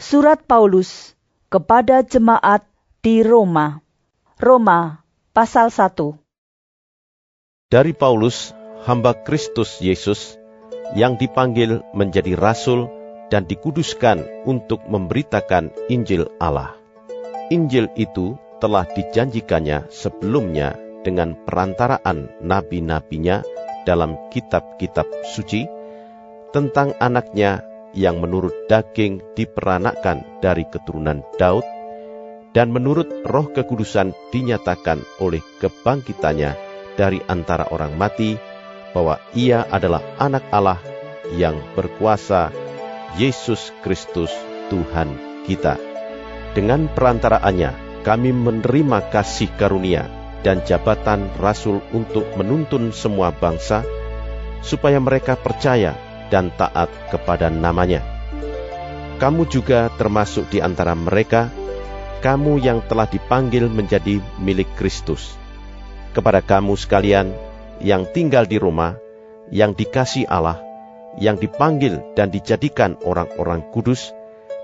Surat Paulus kepada jemaat di Roma. Roma pasal 1. Dari Paulus, hamba Kristus Yesus, yang dipanggil menjadi rasul dan dikuduskan untuk memberitakan Injil Allah. Injil itu telah dijanjikannya sebelumnya dengan perantaraan nabi-nabinya dalam kitab-kitab suci, tentang anaknya yang menurut daging diperanakkan dari keturunan Daud, dan menurut Roh Kekudusan dinyatakan oleh kebangkitannya dari antara orang mati, bahwa ia adalah anak Allah yang berkuasa, Yesus Kristus Tuhan kita. Dengan perantaraannya kami menerima kasih karunia dan jabatan rasul untuk menuntun semua bangsa, supaya mereka percaya dan taat kepada namanya. Kamu juga termasuk di antara mereka, kamu yang telah dipanggil menjadi milik Kristus. Kepada kamu sekalian yang tinggal di Roma, yang dikasihi Allah, yang dipanggil dan dijadikan orang-orang kudus,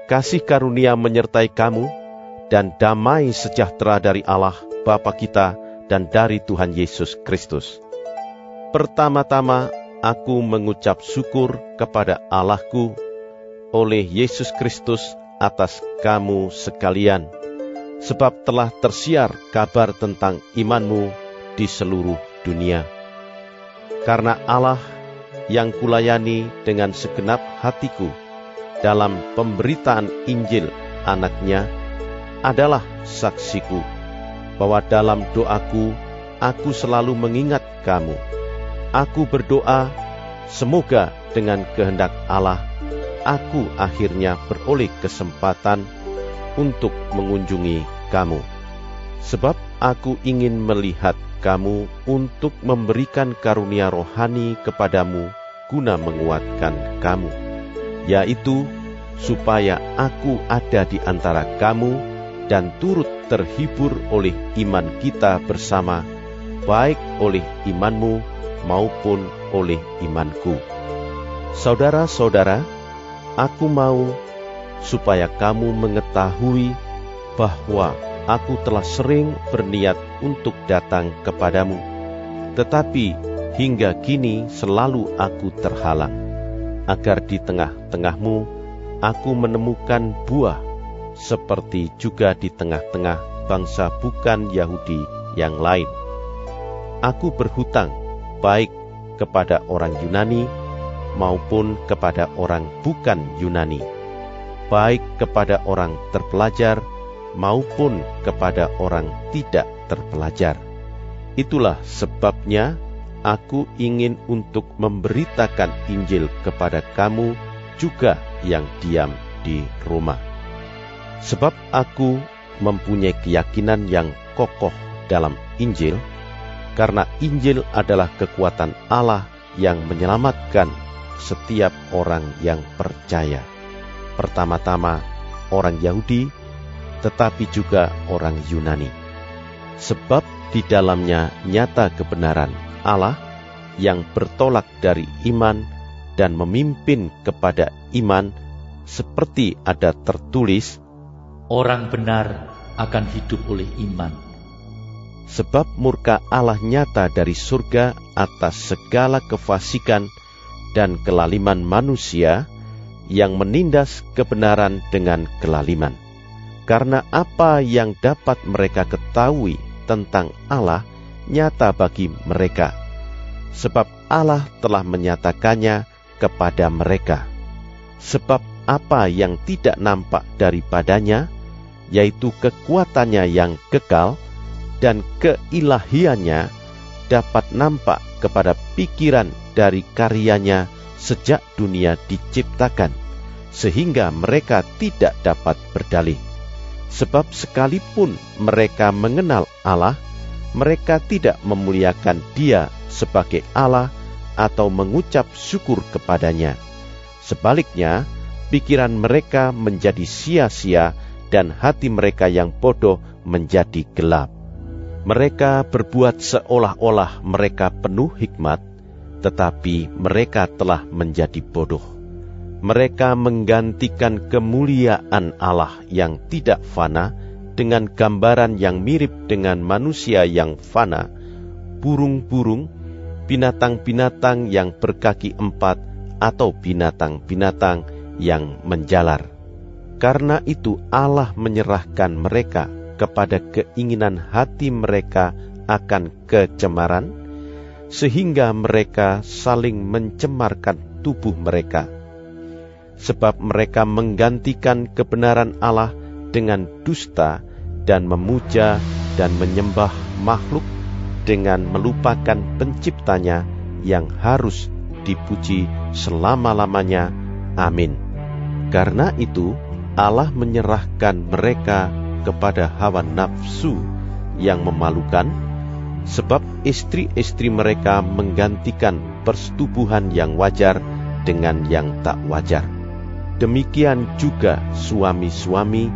kasih karunia menyertai kamu, dan damai sejahtera dari Allah Bapa kita dan dari Tuhan Yesus Kristus. Pertama-tama aku mengucap syukur kepada Allahku oleh Yesus Kristus atas kamu sekalian, sebab telah tersiar kabar tentang imanmu di seluruh dunia. Karena Allah yang kulayani dengan segenap hatiku dalam pemberitaan Injil anaknya adalah saksiku, bahwa dalam doaku aku selalu mengingat kamu. Aku berdoa, semoga dengan kehendak Allah, aku akhirnya beroleh kesempatan untuk mengunjungi kamu. Sebab aku ingin melihat kamu untuk memberikan karunia rohani kepadamu guna menguatkan kamu, yaitu supaya aku ada di antara kamu dan turut terhibur oleh iman kita bersama, baik oleh imanmu maupun oleh imanku. Saudara-saudara, aku mau supaya kamu mengetahui bahwa aku telah sering berniat untuk datang kepadamu, tetapi hingga kini selalu aku terhalang, agar di tengah-tengahmu aku menemukan buah, seperti juga di tengah-tengah bangsa bukan Yahudi yang lain. Aku berhutang baik kepada orang Yunani maupun kepada orang bukan Yunani, baik kepada orang terpelajar maupun kepada orang tidak terpelajar. Itulah sebabnya aku ingin untuk memberitakan Injil kepada kamu juga yang diam di Roma. Sebab aku mempunyai keyakinan yang kokoh dalam Injil, karena Injil adalah kekuatan Allah yang menyelamatkan setiap orang yang percaya. Pertama-tama orang Yahudi, tetapi juga orang Yunani. Sebab di dalamnya nyata kebenaran Allah yang bertolak dari iman dan memimpin kepada iman, seperti ada tertulis, orang benar akan hidup oleh iman. Sebab murka Allah nyata dari surga atas segala kefasikan dan kelaliman manusia yang menindas kebenaran dengan kelaliman. Karena apa yang dapat mereka ketahui tentang Allah nyata bagi mereka, sebab Allah telah menyatakannya kepada mereka. Sebab apa yang tidak nampak daripadanya, yaitu kekuatannya yang kekal dan keilahiannya, dapat nampak kepada pikiran dari karyanya sejak dunia diciptakan, sehingga mereka tidak dapat berdalih. Sebab sekalipun mereka mengenal Allah, mereka tidak memuliakan Dia sebagai Allah atau mengucap syukur kepadanya. Sebaliknya, pikiran mereka menjadi sia-sia dan hati mereka yang bodoh menjadi gelap. Mereka berbuat seolah-olah mereka penuh hikmat, tetapi mereka telah menjadi bodoh. Mereka menggantikan kemuliaan Allah yang tidak fana dengan gambaran yang mirip dengan manusia yang fana, burung-burung, binatang-binatang yang berkaki 4, atau binatang-binatang yang menjalar. Karena itu Allah menyerahkan mereka kepada keinginan hati mereka akan kecemaran, sehingga mereka saling mencemarkan tubuh mereka. Sebab mereka menggantikan kebenaran Allah dengan dusta dan memuja dan menyembah makhluk dengan melupakan penciptanya yang harus dipuji selama-lamanya. Amin. Karena itu Allah menyerahkan mereka kepada hawa nafsu yang memalukan, sebab istri-istri mereka menggantikan persetubuhan yang wajar dengan yang tak wajar. Demikian juga suami-suami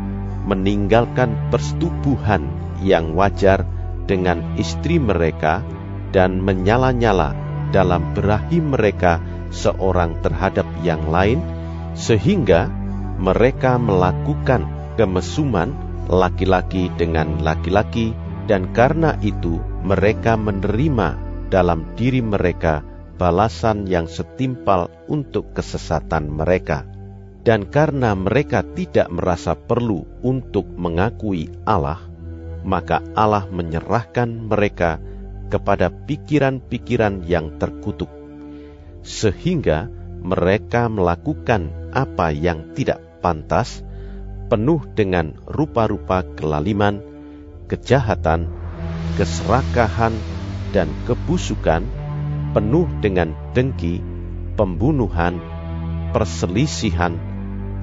meninggalkan persetubuhan yang wajar dengan istri mereka dan menyala-nyala dalam berahi mereka seorang terhadap yang lain, sehingga mereka melakukan kemesuman laki-laki dengan laki-laki, dan karena itu mereka menerima dalam diri mereka balasan yang setimpal untuk kesesatan mereka. Dan karena mereka tidak merasa perlu untuk mengakui Allah, maka Allah menyerahkan mereka kepada pikiran-pikiran yang terkutuk, sehingga mereka melakukan apa yang tidak pantas, penuh dengan rupa-rupa kelaliman, kejahatan, keserakahan, dan kebusukan, penuh dengan dengki, pembunuhan, perselisihan,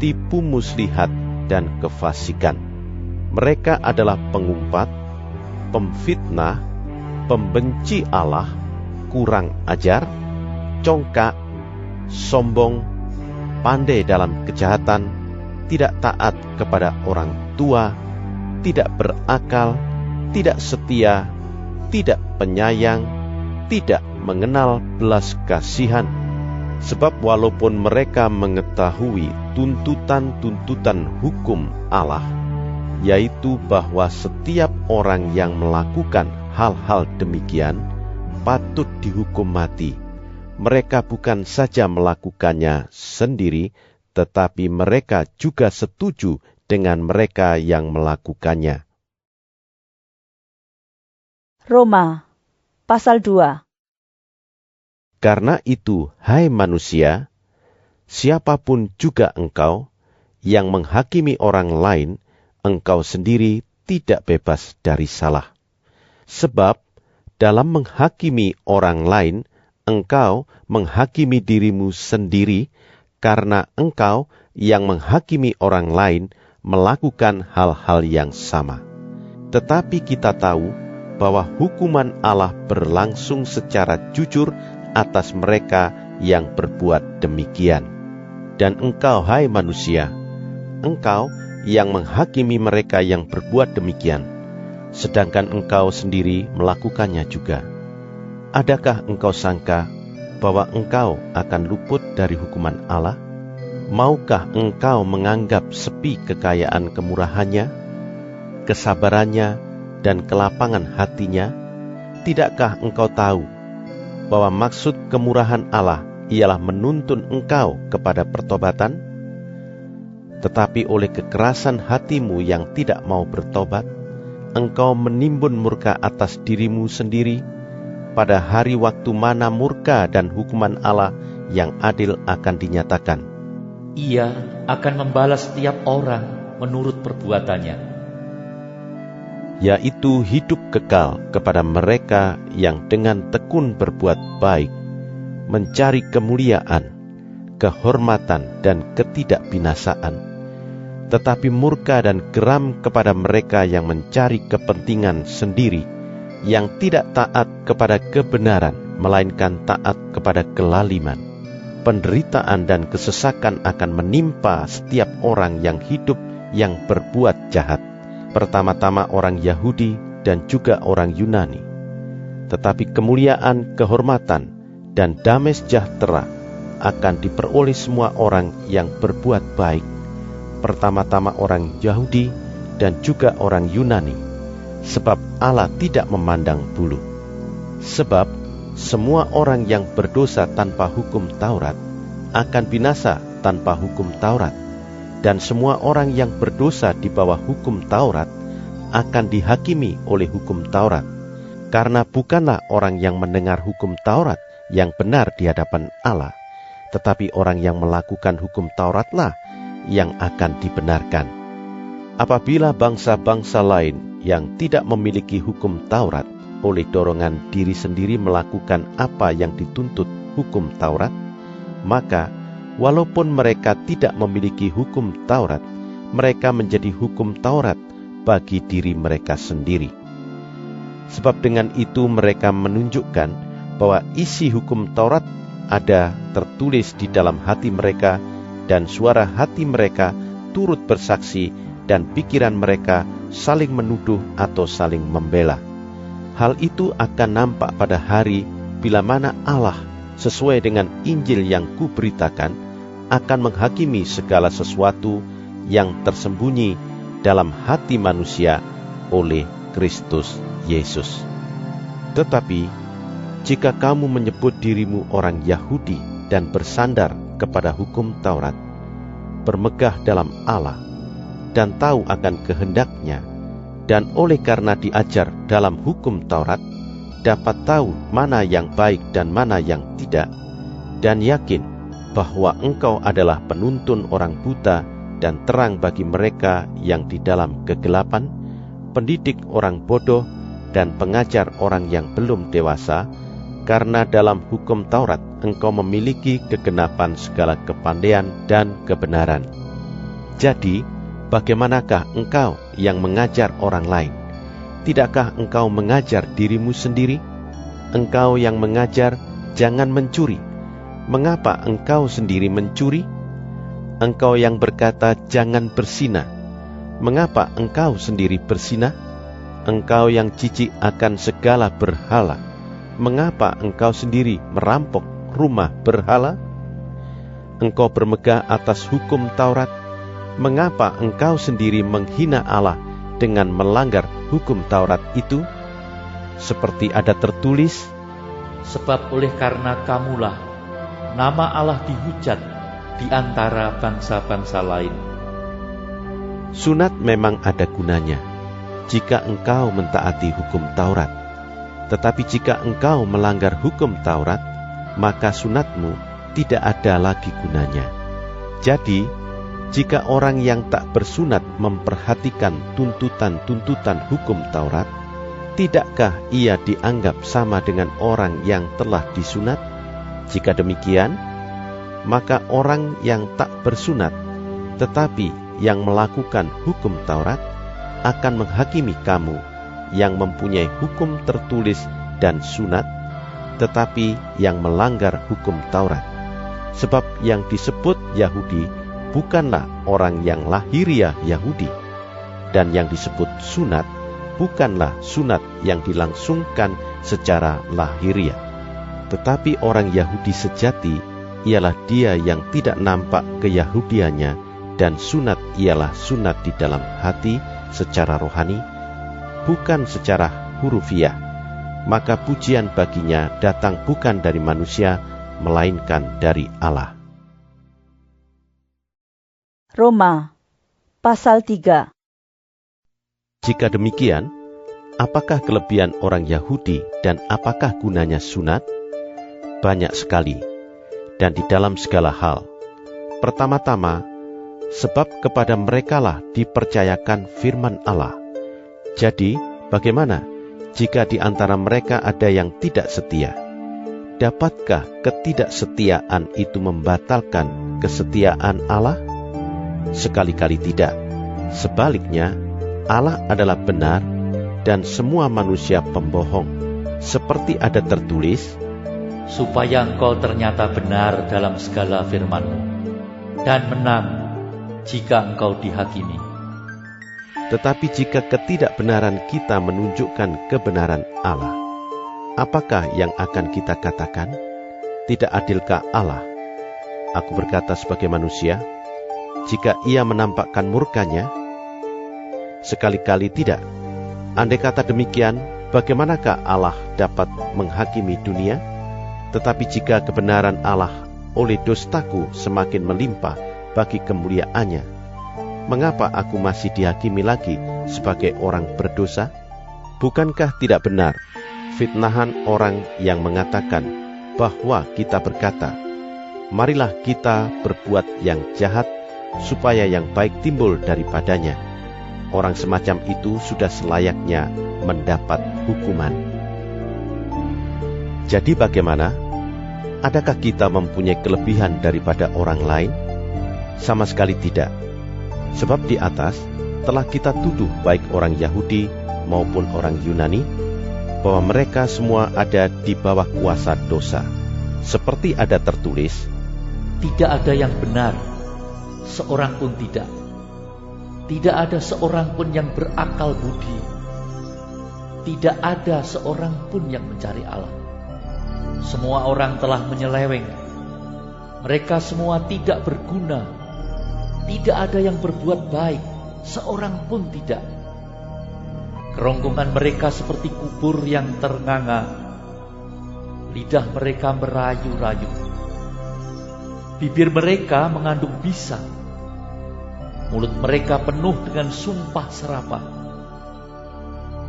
tipu muslihat, dan kefasikan. Mereka adalah pengumpat, pemfitnah, pembenci Allah, kurang ajar, congkak, sombong, pandai dalam kejahatan, tidak taat kepada orang tua, tidak berakal, tidak setia, tidak penyayang, tidak mengenal belas kasihan. Sebab walaupun mereka mengetahui tuntutan-tuntutan hukum Allah, yaitu bahwa setiap orang yang melakukan hal-hal demikian patut dihukum mati, mereka bukan saja melakukannya sendiri, tetapi mereka juga setuju dengan mereka yang melakukannya. Roma, pasal 2. Karena itu, hai manusia, siapapun juga engkau yang menghakimi orang lain, engkau sendiri tidak bebas dari salah. Sebab dalam menghakimi orang lain, engkau menghakimi dirimu sendiri, karena engkau yang menghakimi orang lain melakukan hal-hal yang sama. Tetapi kita tahu bahwa hukuman Allah berlangsung secara jujur atas mereka yang berbuat demikian. Dan engkau, hai manusia, engkau yang menghakimi mereka yang berbuat demikian, sedangkan engkau sendiri melakukannya juga. Adakah engkau sangka bahwa engkau akan luput dari hukuman Allah? Maukah engkau menganggap sepi kekayaan kemurahannya, kesabarannya, dan kelapangan hatinya? Tidakkah engkau tahu bahwa maksud kemurahan Allah ialah menuntun engkau kepada pertobatan? Tetapi oleh kekerasan hatimu yang tidak mau bertobat, engkau menimbun murka atas dirimu sendiri, pada hari waktu mana murka dan hukuman Allah yang adil akan dinyatakan. Ia akan membalas setiap orang menurut perbuatannya, yaitu hidup kekal kepada mereka yang dengan tekun berbuat baik, mencari kemuliaan, kehormatan, dan ketidakbinasaan. Tetapi murka dan geram kepada mereka yang mencari kepentingan sendiri, yang tidak taat kepada kebenaran, melainkan taat kepada kelaliman. Penderitaan dan kesesakan akan menimpa setiap orang yang hidup yang berbuat jahat, pertama-tama orang Yahudi dan juga orang Yunani. Tetapi kemuliaan, kehormatan, dan damai sejahtera akan diperoleh semua orang yang berbuat baik, pertama-tama orang Yahudi dan juga orang Yunani, sebab Allah tidak memandang bulu. Sebab semua orang yang berdosa tanpa hukum Taurat akan binasa tanpa hukum Taurat, dan semua orang yang berdosa di bawah hukum Taurat akan dihakimi oleh hukum Taurat, karena bukanlah orang yang mendengar hukum Taurat yang benar di hadapan Allah, tetapi orang yang melakukan hukum Tauratlah yang akan dibenarkan. Apabila bangsa-bangsa lain yang tidak memiliki hukum Taurat oleh dorongan diri sendiri melakukan apa yang dituntut hukum Taurat, maka walaupun mereka tidak memiliki hukum Taurat, mereka menjadi hukum Taurat bagi diri mereka sendiri. Sebab dengan itu mereka menunjukkan bahwa isi hukum Taurat ada tertulis di dalam hati mereka, dan suara hati mereka turut bersaksi, dan pikiran mereka saling menuduh atau saling membela. Hal itu akan nampak pada hari bila mana Allah sesuai dengan Injil yang kuberitakan akan menghakimi segala sesuatu yang tersembunyi dalam hati manusia oleh Kristus Yesus. Tetapi jika kamu menyebut dirimu orang Yahudi dan bersandar kepada hukum Taurat, bermegah dalam Allah, dan tahu akan kehendaknya, dan oleh karena diajar dalam hukum Taurat, dapat tahu mana yang baik dan mana yang tidak, dan yakin bahwa engkau adalah penuntun orang buta dan terang bagi mereka yang di dalam kegelapan, pendidik orang bodoh dan pengajar orang yang belum dewasa, karena dalam hukum Taurat engkau memiliki kegenapan segala kepandaian dan kebenaran. Jadi, bagaimanakah engkau yang mengajar orang lain? Tidakkah engkau mengajar dirimu sendiri? Engkau yang mengajar, jangan mencuri. Mengapa engkau sendiri mencuri? Engkau yang berkata, jangan bersinah. Mengapa engkau sendiri bersinah? Engkau yang jijik akan segala berhala. Mengapa engkau sendiri merampok rumah berhala? Engkau bermegah atas hukum Taurat. Mengapa engkau sendiri menghina Allah dengan melanggar hukum Taurat itu? Seperti ada tertulis, Sebab oleh karena kamulah nama Allah dihujat di antara bangsa-bangsa lain. sunat memang ada gunanya jika engkau mentaati hukum Taurat. Tetapi jika engkau melanggar hukum Taurat, maka sunatmu tidak ada lagi gunanya. Jadi, jika orang yang tak bersunat memperhatikan tuntutan-tuntutan hukum Taurat, tidakkah ia dianggap sama dengan orang yang telah disunat? Jika demikian, maka orang yang tak bersunat, tetapi yang melakukan hukum Taurat, akan menghakimi kamu yang mempunyai hukum tertulis dan sunat, tetapi yang melanggar hukum Taurat. Sebab yang disebut Yahudi bukanlah orang yang lahiriah Yahudi, dan yang disebut sunat bukanlah sunat yang dilangsungkan secara lahiriah. Tetapi orang Yahudi sejati ialah dia yang tidak nampak keyahudiannya, dan sunat ialah sunat di dalam hati secara rohani, bukan secara hurufiah. Maka pujian baginya datang bukan dari manusia, melainkan dari Allah. Roma, pasal 3. Jika demikian, apakah kelebihan orang Yahudi dan apakah gunanya sunat? Banyak sekali, dan di dalam segala hal. Pertama-tama, sebab kepada merekalah dipercayakan firman Allah. Jadi, bagaimana jika di antara mereka ada yang tidak setia? Dapatkah ketidaksetiaan itu membatalkan kesetiaan Allah? Sekali-kali tidak. Sebaliknya, Allah adalah benar dan semua manusia pembohong. Seperti ada tertulis, supaya engkau ternyata benar dalam segala firman-Mu, dan menang jika engkau dihakimi. tetapi jika ketidakbenaran kita menunjukkan kebenaran Allah, apakah yang akan kita katakan? Tidak adilkah Allah? aku berkata sebagai manusia, jika ia menampakkan murkanya? Sekali-kali tidak. Andai kata demikian, bagaimanakah Allah dapat menghakimi dunia? Tetapi jika kebenaran Allah oleh dostaku semakin melimpah bagi kemuliaannya, mengapa aku masih dihakimi lagi sebagai orang berdosa? Bukankah tidak benar fitnahan orang yang mengatakan bahwa kita berkata, marilah kita berbuat yang jahat supaya yang baik timbul daripadanya. Orang semacam itu sudah selayaknya mendapat hukuman. Jadi bagaimana? Adakah kita mempunyai kelebihan daripada orang lain? Sama sekali tidak. Sebab di atas telah kita tuduh baik orang Yahudi maupun orang Yunani, bahwa mereka semua ada di bawah kuasa dosa. Seperti ada tertulis, Tidak ada yang benar, seorang pun tidak. Tidak ada seorang pun yang berakal budi. Tidak ada seorang pun yang mencari Allah. Semua orang telah menyeleweng. Mereka semua tidak berguna. Tidak ada yang berbuat baik, seorang pun tidak. Kerongkongan mereka seperti kubur yang ternganga. Lidah mereka merayu-rayu. Bibir mereka mengandung bisa. Mulut mereka penuh dengan sumpah serapah.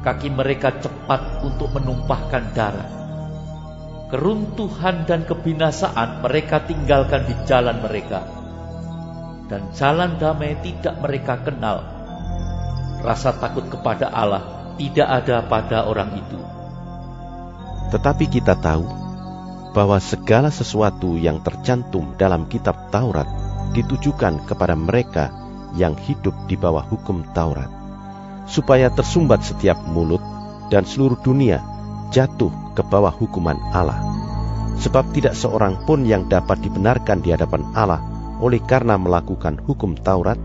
Kaki mereka cepat untuk menumpahkan darah. Keruntuhan dan kebinasaan mereka tinggalkan di jalan mereka. Dan jalan damai tidak mereka kenal. Rasa takut kepada Allah tidak ada pada orang itu. tetapi kita tahu bahwa segala sesuatu yang tercantum dalam kitab Taurat ditujukan kepada mereka yang hidup di bawah hukum Taurat, supaya tersumbat setiap mulut dan seluruh dunia jatuh ke bawah hukuman Allah. Sebab tidak seorang pun yang dapat dibenarkan di hadapan Allah oleh karena melakukan hukum Taurat,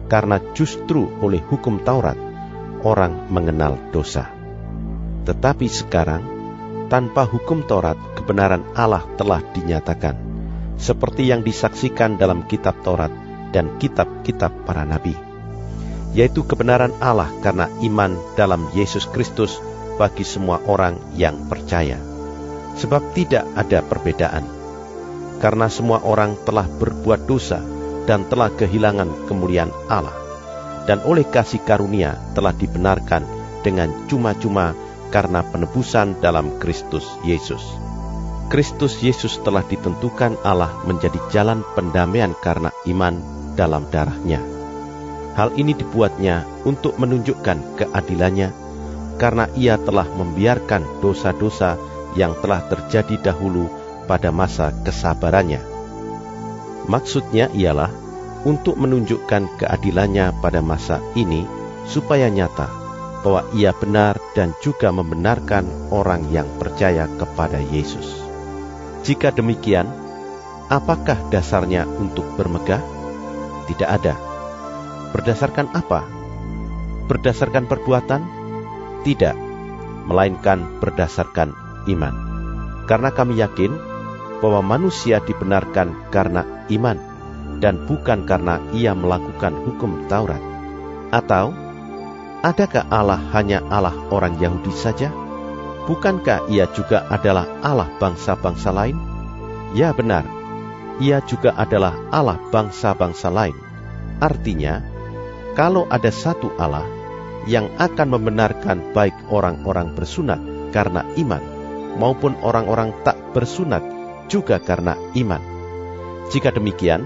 karena justru oleh hukum Taurat orang mengenal dosa. Tetapi sekarang, tanpa hukum Taurat, kebenaran Allah telah dinyatakan, seperti yang disaksikan dalam kitab Taurat dan kitab-kitab para nabi, yaitu kebenaran Allah karena iman dalam Yesus Kristus bagi semua orang yang percaya. Sebab tidak ada perbedaan, karena semua orang telah berbuat dosa dan telah kehilangan kemuliaan Allah, dan oleh kasih karunia telah dibenarkan dengan cuma-cuma karena penebusan dalam Kristus Yesus. Kristus Yesus telah ditentukan Allah menjadi jalan pendamaian karena iman dalam darah-Nya. Hal ini dibuatnya untuk menunjukkan keadilannya, karena Ia telah membiarkan dosa-dosa yang telah terjadi dahulu pada masa kesabarannya. Maksudnya ialah untuk menunjukkan keadilannya pada masa ini, supaya nyata bahwa Ia benar dan juga membenarkan orang yang percaya kepada Yesus. Jika demikian, apakah dasarnya untuk bermegah? Tidak ada. Berdasarkan apa? Berdasarkan perbuatan? Tidak, melainkan berdasarkan iman. Karena kami yakin bahwa manusia dibenarkan karena iman, dan bukan karena ia melakukan hukum Taurat. Atau, adakah Allah hanya Allah orang Yahudi saja? Bukankah Ia juga adalah Allah bangsa-bangsa lain? Ya benar, Ia juga adalah Allah bangsa-bangsa lain. Artinya, kalau ada satu Allah yang akan membenarkan baik orang-orang bersunat karena iman, maupun orang-orang tak bersunat juga karena iman. Jika demikian,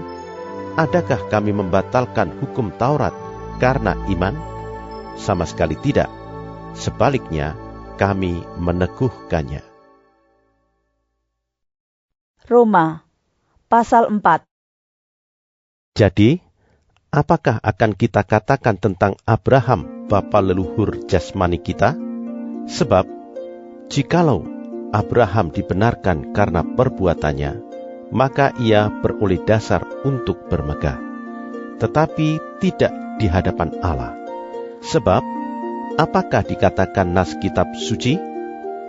adakah kami membatalkan hukum Taurat karena iman? Sama sekali tidak. Sebaliknya, kami meneguhkannya. Roma, pasal 4. Jadi, apakah akan kita katakan tentang Abraham, bapa leluhur jasmani kita? Sebab, jikalau Abraham dibenarkan karena perbuatannya, maka ia beroleh dasar untuk bermegah, tetapi tidak di hadapan Allah. Sebab, apakah dikatakan nas kitab suci?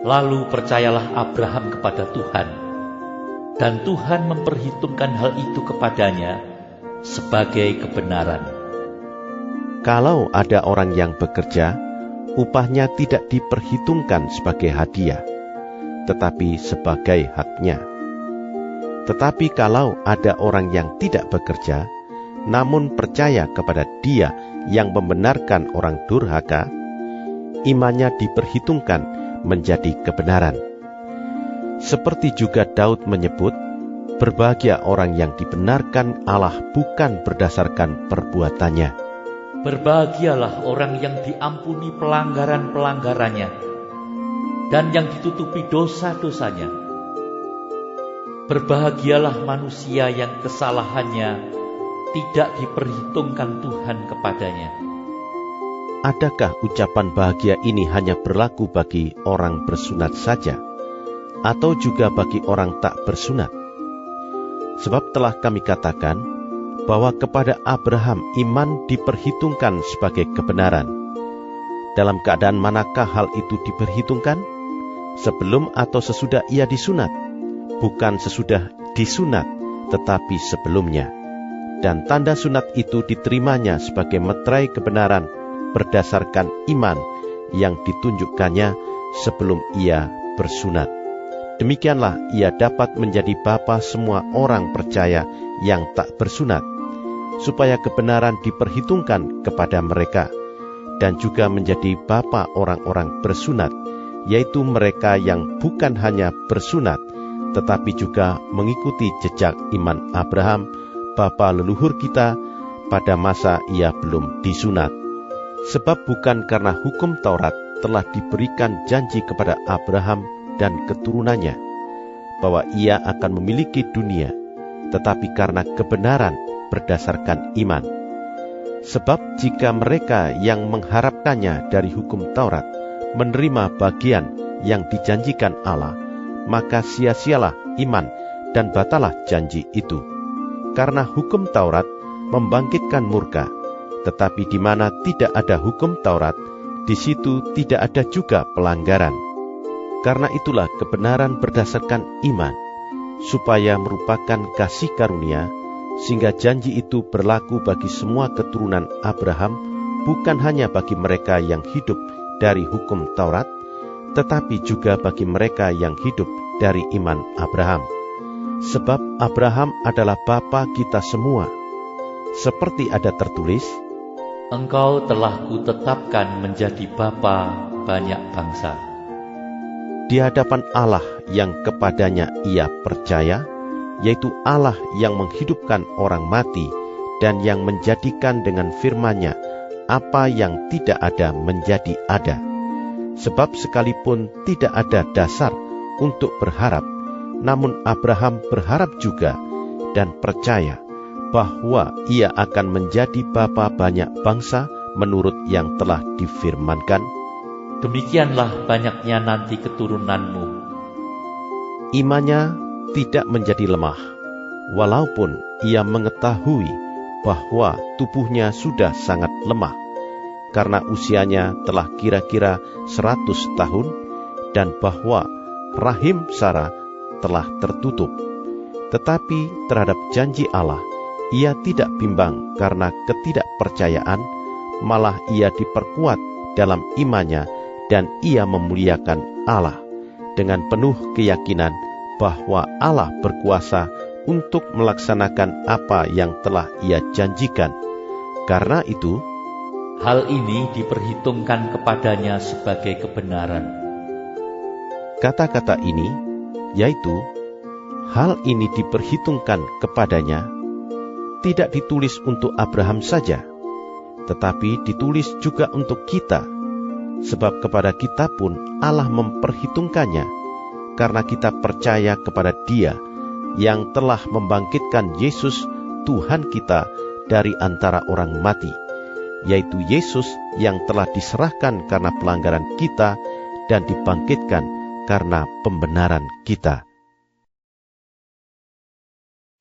Lalu percayalah Abraham kepada Tuhan, dan Tuhan memperhitungkan hal itu kepadanya sebagai kebenaran. Kalau ada orang yang bekerja, upahnya tidak diperhitungkan sebagai hadiah, tetapi sebagai haknya. Tetapi kalau ada orang yang tidak bekerja, namun percaya kepada Dia yang membenarkan orang durhaka, imannya diperhitungkan menjadi kebenaran. Seperti juga Daud menyebut, berbahagia orang yang dibenarkan Allah bukan berdasarkan perbuatannya. Berbahagialah orang yang diampuni pelanggaran-pelanggarannya dan yang ditutupi dosa-dosanya. Berbahagialah manusia yang kesalahannya tidak diperhitungkan Tuhan kepadanya. Adakah ucapan bahagia ini hanya berlaku bagi orang bersunat saja, atau juga bagi orang tak bersunat? Sebab telah kami katakan bahwa kepada Abraham iman diperhitungkan sebagai kebenaran. Dalam keadaan manakah hal itu diperhitungkan? Sebelum atau sesudah ia disunat? Bukan sesudah disunat, tetapi sebelumnya. Dan tanda sunat itu diterimanya sebagai meterai kebenaran berdasarkan iman yang ditunjukkannya sebelum ia bersunat. Demikianlah ia dapat menjadi bapa semua orang percaya yang tak bersunat, supaya kebenaran diperhitungkan kepada mereka, dan juga menjadi bapa orang-orang bersunat, yaitu mereka yang bukan hanya bersunat, tetapi juga mengikuti jejak iman Abraham, bapa leluhur kita, pada masa ia belum disunat. Sebab bukan karena hukum Taurat telah diberikan janji kepada Abraham dan keturunannya bahwa ia akan memiliki dunia, tetapi karena kebenaran berdasarkan iman. Sebab jika mereka yang mengharapkannya dari hukum Taurat menerima bagian yang dijanjikan Allah, maka sia-sialah iman dan batalah janji itu. Karena hukum Taurat membangkitkan murka, tetapi di mana tidak ada hukum Taurat, di situ tidak ada juga pelanggaran. Karena itulah kebenaran berdasarkan iman, supaya merupakan kasih karunia, sehingga janji itu berlaku bagi semua keturunan Abraham, bukan hanya bagi mereka yang hidup dari hukum Taurat, tetapi juga bagi mereka yang hidup dari iman Abraham. Sebab Abraham adalah bapa kita semua. Seperti ada tertulis, Engkau telah kutetapkan menjadi bapa banyak bangsa. Di hadapan Allah yang kepadanya ia percaya, yaitu Allah yang menghidupkan orang mati dan yang menjadikan dengan firman-Nya apa yang tidak ada menjadi ada. Sebab sekalipun tidak ada dasar untuk berharap, namun Abraham berharap juga dan percaya bahwa ia akan menjadi bapa banyak bangsa menurut yang telah difirmankan, Demikianlah banyaknya nanti keturunanmu. Imannya tidak menjadi lemah, walaupun ia mengetahui bahwa tubuhnya sudah sangat lemah, karena usianya telah kira-kira 100 tahun, dan bahwa rahim Sarah telah tertutup. Tetapi terhadap janji Allah, ia tidak bimbang karena ketidakpercayaan, malah ia diperkuat dalam imannya, dan ia memuliakan Allah dengan penuh keyakinan bahwa Allah berkuasa untuk melaksanakan apa yang telah ia janjikan. Karena itu, hal ini diperhitungkan kepadanya sebagai kebenaran. Kata-kata ini, yaitu hal ini diperhitungkan kepadanya, tidak ditulis untuk Abraham saja, tetapi ditulis juga untuk kita. Sebab kepada kita pun Allah memperhitungkannya, karena kita percaya kepada Dia yang telah membangkitkan Yesus Tuhan kita dari antara orang mati, yaitu Yesus yang telah diserahkan karena pelanggaran kita dan dibangkitkan karena pembenaran kita.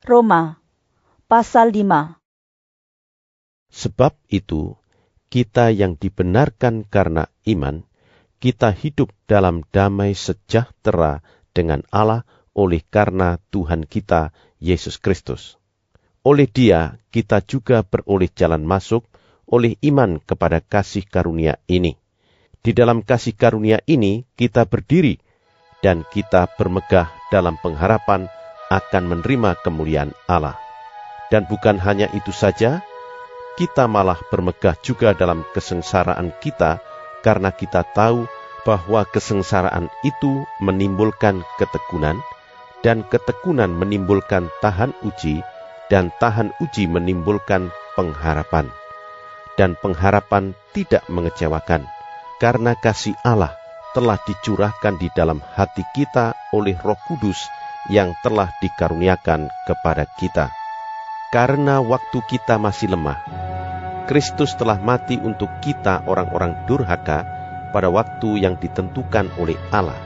Roma pasal 5. Sebab itu, kita yang dibenarkan karena iman, kita hidup dalam damai sejahtera dengan Allah oleh karena Tuhan kita, Yesus Kristus. Oleh Dia, kita juga beroleh jalan masuk oleh iman kepada kasih karunia ini. Di dalam kasih karunia ini, kita berdiri dan kita bermegah dalam pengharapan akan menerima kemuliaan Allah. Dan bukan hanya itu saja, kita malah bermegah juga dalam kesengsaraan kita, karena kita tahu bahwa kesengsaraan itu menimbulkan ketekunan, dan ketekunan menimbulkan tahan uji, dan tahan uji menimbulkan pengharapan. Dan pengharapan tidak mengecewakan, karena kasih Allah telah dicurahkan di dalam hati kita oleh Roh Kudus yang telah dikaruniakan kepada kita. Karena waktu kita masih lemah, Kristus telah mati untuk kita orang-orang durhaka pada waktu yang ditentukan oleh Allah.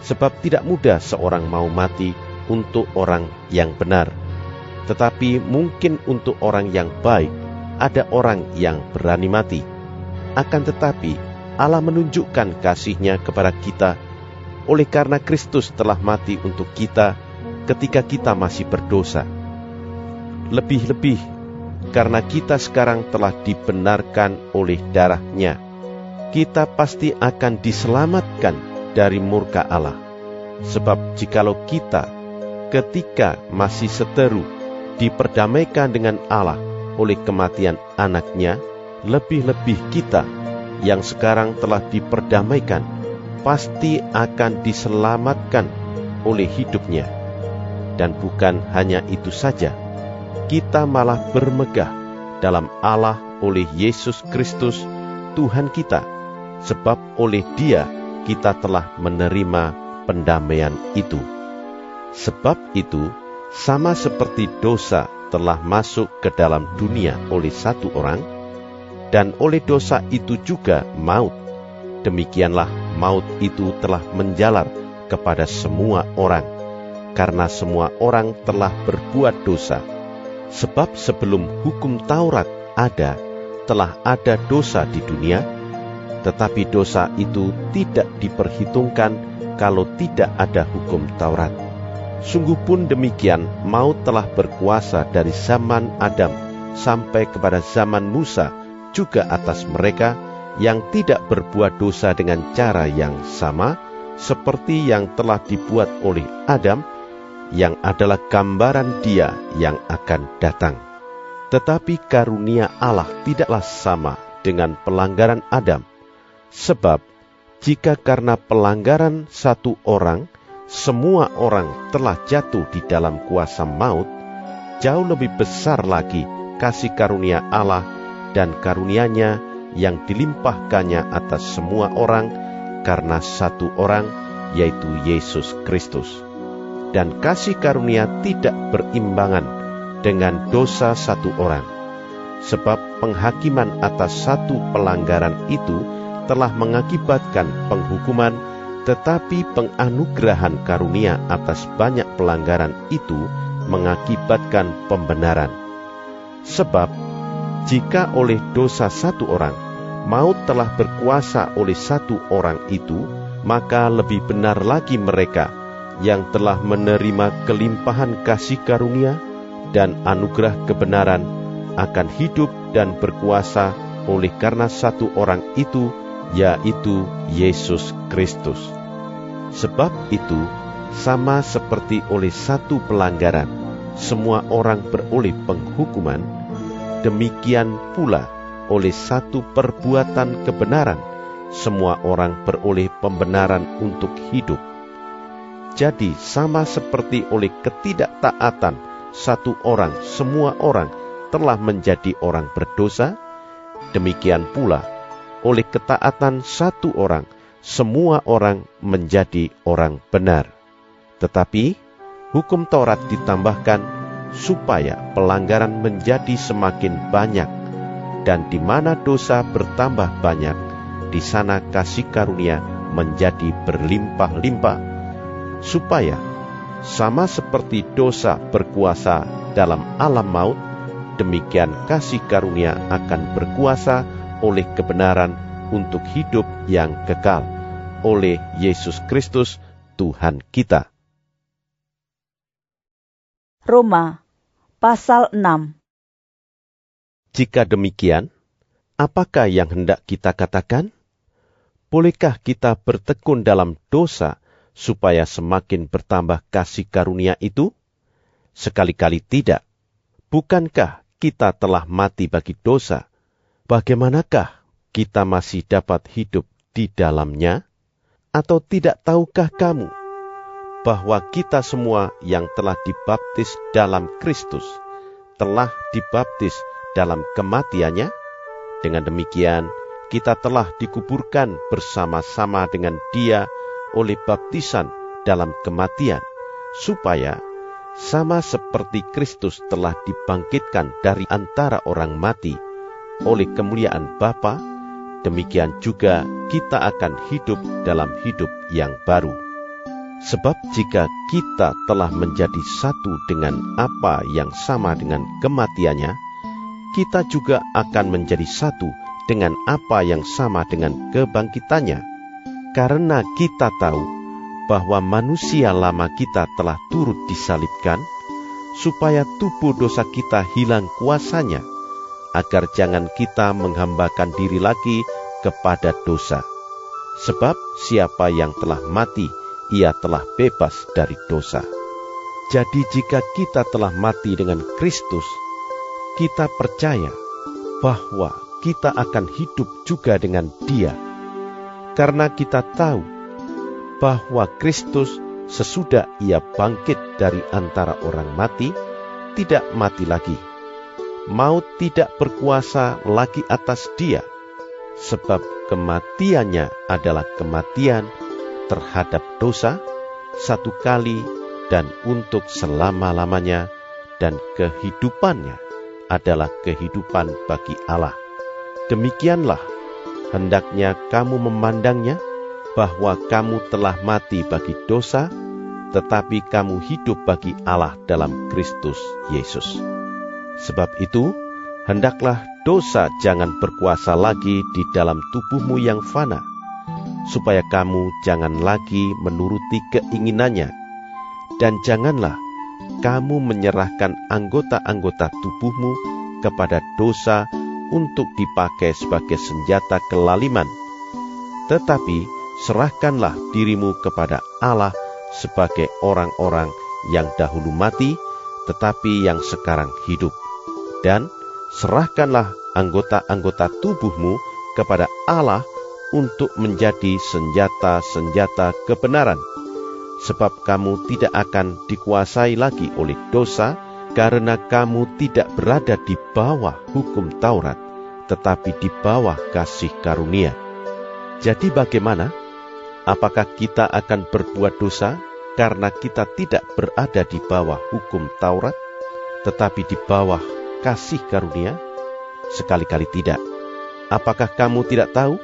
Sebab tidak mudah seorang mau mati untuk orang yang benar, tetapi mungkin untuk orang yang baik ada orang yang berani mati. Akan tetapi Allah menunjukkan kasih-Nya kepada kita oleh karena Kristus telah mati untuk kita ketika kita masih berdosa. Lebih-lebih karena kita sekarang telah dibenarkan oleh darah-Nya, kita pasti akan diselamatkan dari murka Allah. Sebab jikalau kita ketika masih seteru diperdamaikan dengan Allah oleh kematian anak-Nya, lebih-lebih kita yang sekarang telah diperdamaikan pasti akan diselamatkan oleh hidup-Nya. Dan bukan hanya itu saja, kita malah bermegah dalam Allah oleh Yesus Kristus Tuhan kita, sebab oleh Dia kita telah menerima pendamaian itu. Sebab itu, sama seperti dosa telah masuk ke dalam dunia oleh satu orang, dan oleh dosa itu juga maut, demikianlah maut itu telah menjalar kepada semua orang, karena semua orang telah berbuat dosa. Sebab sebelum hukum Taurat ada, telah ada dosa di dunia, tetapi dosa itu tidak diperhitungkan kalau tidak ada hukum Taurat. Sungguh pun demikian, maut telah berkuasa dari zaman Adam sampai kepada zaman Musa, juga atas mereka yang tidak berbuat dosa dengan cara yang sama, seperti yang telah dibuat oleh Adam, yang adalah gambaran Dia yang akan datang. Tetapi karunia Allah tidaklah sama dengan pelanggaran Adam. Sebab, jika karena pelanggaran satu orang, semua orang telah jatuh di dalam kuasa maut, jauh lebih besar lagi kasih karunia Allah dan karunia-Nya yang dilimpahkannya atas semua orang karena satu orang, yaitu Yesus Kristus. Dan kasih karunia tidak berimbangan dengan dosa satu orang. Sebab penghakiman atas satu pelanggaran itu telah mengakibatkan penghukuman, tetapi penganugerahan karunia atas banyak pelanggaran itu mengakibatkan pembenaran. Sebab jika oleh dosa satu orang, maut telah berkuasa oleh satu orang itu, maka lebih benar lagi mereka yang telah menerima kelimpahan kasih karunia dan anugerah kebenaran akan hidup dan berkuasa oleh karena satu orang itu, yaitu Yesus Kristus. Sebab itu, sama seperti oleh satu pelanggaran semua orang beroleh penghukuman, demikian pula oleh satu perbuatan kebenaran semua orang beroleh pembenaran untuk hidup. Jadi sama seperti oleh ketidaktaatan satu orang, semua orang telah menjadi orang berdosa, demikian pula oleh ketaatan satu orang, semua orang menjadi orang benar. Tetapi hukum Taurat ditambahkan supaya pelanggaran menjadi semakin banyak, dan di mana dosa bertambah banyak, di sana kasih karunia menjadi berlimpah-limpah. Supaya sama seperti dosa berkuasa dalam alam maut, demikian kasih karunia akan berkuasa oleh kebenaran untuk hidup yang kekal oleh Yesus Kristus Tuhan kita. Roma pasal 6. Jika demikian, apakah yang hendak kita katakan? Bolehkah kita bertekun dalam dosa supaya semakin bertambah kasih karunia itu? Sekali-kali tidak. Bukankah kita telah mati bagi dosa? Bagaimanakah kita masih dapat hidup di dalamnya? Atau tidak tahukah kamu bahwa kita semua yang telah dibaptis dalam Kristus telah dibaptis dalam kematiannya? Dengan demikian, kita telah dikuburkan bersama-sama dengan Dia oleh baptisan dalam kematian, supaya sama seperti Kristus telah dibangkitkan dari antara orang mati oleh kemuliaan Bapa, demikian juga kita akan hidup dalam hidup yang baru. Sebab jika kita telah menjadi satu dengan apa yang sama dengan kematiannya, kita juga akan menjadi satu dengan apa yang sama dengan kebangkitannya. Karena kita tahu bahwa manusia lama kita telah turut disalibkan, supaya tubuh dosa kita hilang kuasanya, agar jangan kita menghambakan diri lagi kepada dosa. Sebab siapa yang telah mati, ia telah bebas dari dosa. Jadi jika kita telah mati dengan Kristus, kita percaya bahwa kita akan hidup juga dengan Dia. Karena kita tahu bahwa Kristus sesudah Ia bangkit dari antara orang mati, tidak mati lagi. Maut tidak berkuasa lagi atas Dia, sebab kematiannya adalah kematian terhadap dosa, satu kali dan untuk selama-lamanya, dan kehidupannya adalah kehidupan bagi Allah. Demikianlah hendaknya kamu memandangnya, bahwa kamu telah mati bagi dosa, tetapi kamu hidup bagi Allah dalam Kristus Yesus. Sebab itu, hendaklah dosa jangan berkuasa lagi di dalam tubuhmu yang fana, supaya kamu jangan lagi menuruti keinginannya, dan janganlah kamu menyerahkan anggota-anggota tubuhmu kepada dosa untuk dipakai sebagai senjata kelaliman. Tetapi serahkanlah dirimu kepada Allah sebagai orang-orang yang dahulu mati, tetapi yang sekarang hidup. Dan serahkanlah anggota-anggota tubuhmu kepada Allah untuk menjadi senjata-senjata kebenaran. Sebab kamu tidak akan dikuasai lagi oleh dosa, karena kamu tidak berada di bawah hukum Taurat, tetapi di bawah kasih karunia. Jadi bagaimana? Apakah kita akan berbuat dosa karena kita tidak berada di bawah hukum Taurat, tetapi di bawah kasih karunia? Sekali-kali tidak. Apakah kamu tidak tahu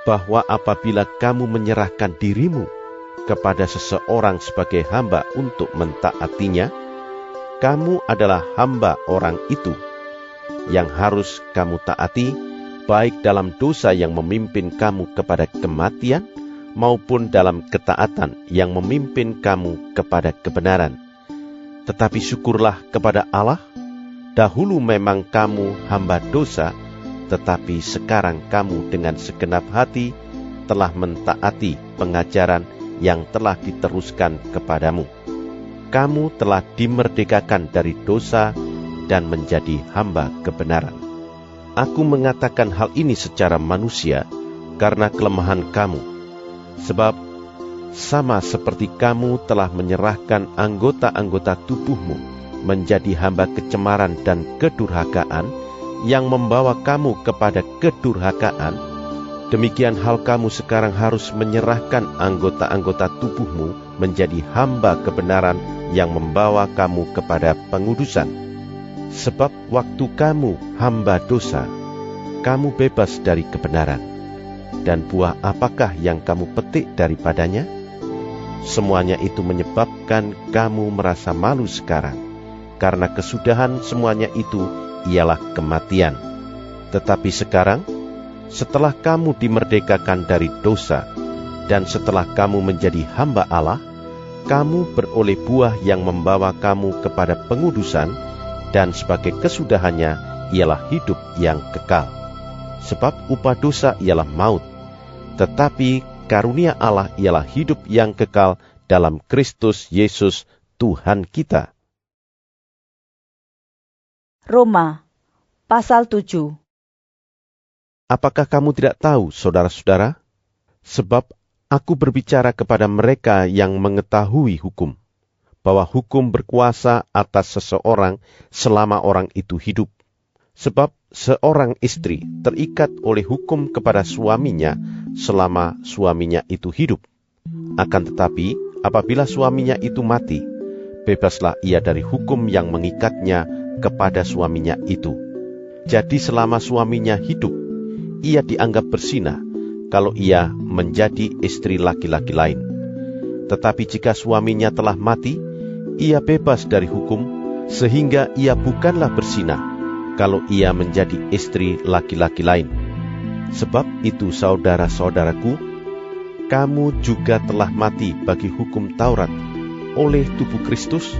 bahwa apabila kamu menyerahkan dirimu kepada seseorang sebagai hamba untuk mentaatinya, kamu adalah hamba orang itu, yang harus kamu taati, baik dalam dosa yang memimpin kamu kepada kematian, maupun dalam ketaatan yang memimpin kamu kepada kebenaran. Tetapi syukurlah kepada Allah, dahulu memang kamu hamba dosa, tetapi sekarang kamu dengan segenap hati telah mentaati pengajaran yang telah diteruskan kepadamu. Kamu telah dimerdekakan dari dosa dan menjadi hamba kebenaran. Aku mengatakan hal ini secara manusia karena kelemahan kamu, sebab sama seperti kamu telah menyerahkan anggota-anggota tubuhmu menjadi hamba kecemaran dan kedurhakaan yang membawa kamu kepada kedurhakaan, demikian hal kamu sekarang harus menyerahkan anggota-anggota tubuhmu menjadi hamba kebenaran yang membawa kamu kepada pengudusan. Sebab waktu kamu hamba dosa, kamu bebas dari kebenaran. Dan buah apakah yang kamu petik daripadanya? Semuanya itu menyebabkan kamu merasa malu sekarang, karena kesudahan semuanya itu ialah kematian. Tetapi sekarang, setelah kamu dimerdekakan dari dosa, dan setelah kamu menjadi hamba Allah, kamu beroleh buah yang membawa kamu kepada pengudusan, dan sebagai kesudahannya ialah hidup yang kekal. Sebab upah dosa ialah maut, tetapi karunia Allah ialah hidup yang kekal dalam Kristus Yesus Tuhan kita. Roma, pasal 7. Apakah kamu tidak tahu, saudara-saudara? Sebab aku berbicara kepada mereka yang mengetahui hukum, bahwa hukum berkuasa atas seseorang selama orang itu hidup. Sebab seorang istri terikat oleh hukum kepada suaminya selama suaminya itu hidup. Akan tetapi, apabila suaminya itu mati, bebaslah ia dari hukum yang mengikatnya kepada suaminya itu. Jadi selama suaminya hidup, ia dianggap berzinah kalau ia menjadi istri laki-laki lain. Tetapi jika suaminya telah mati, ia bebas dari hukum, sehingga ia bukanlah berzinah kalau ia menjadi istri laki-laki lain. Sebab itu, saudara-saudaraku, kamu juga telah mati bagi hukum Taurat oleh tubuh Kristus,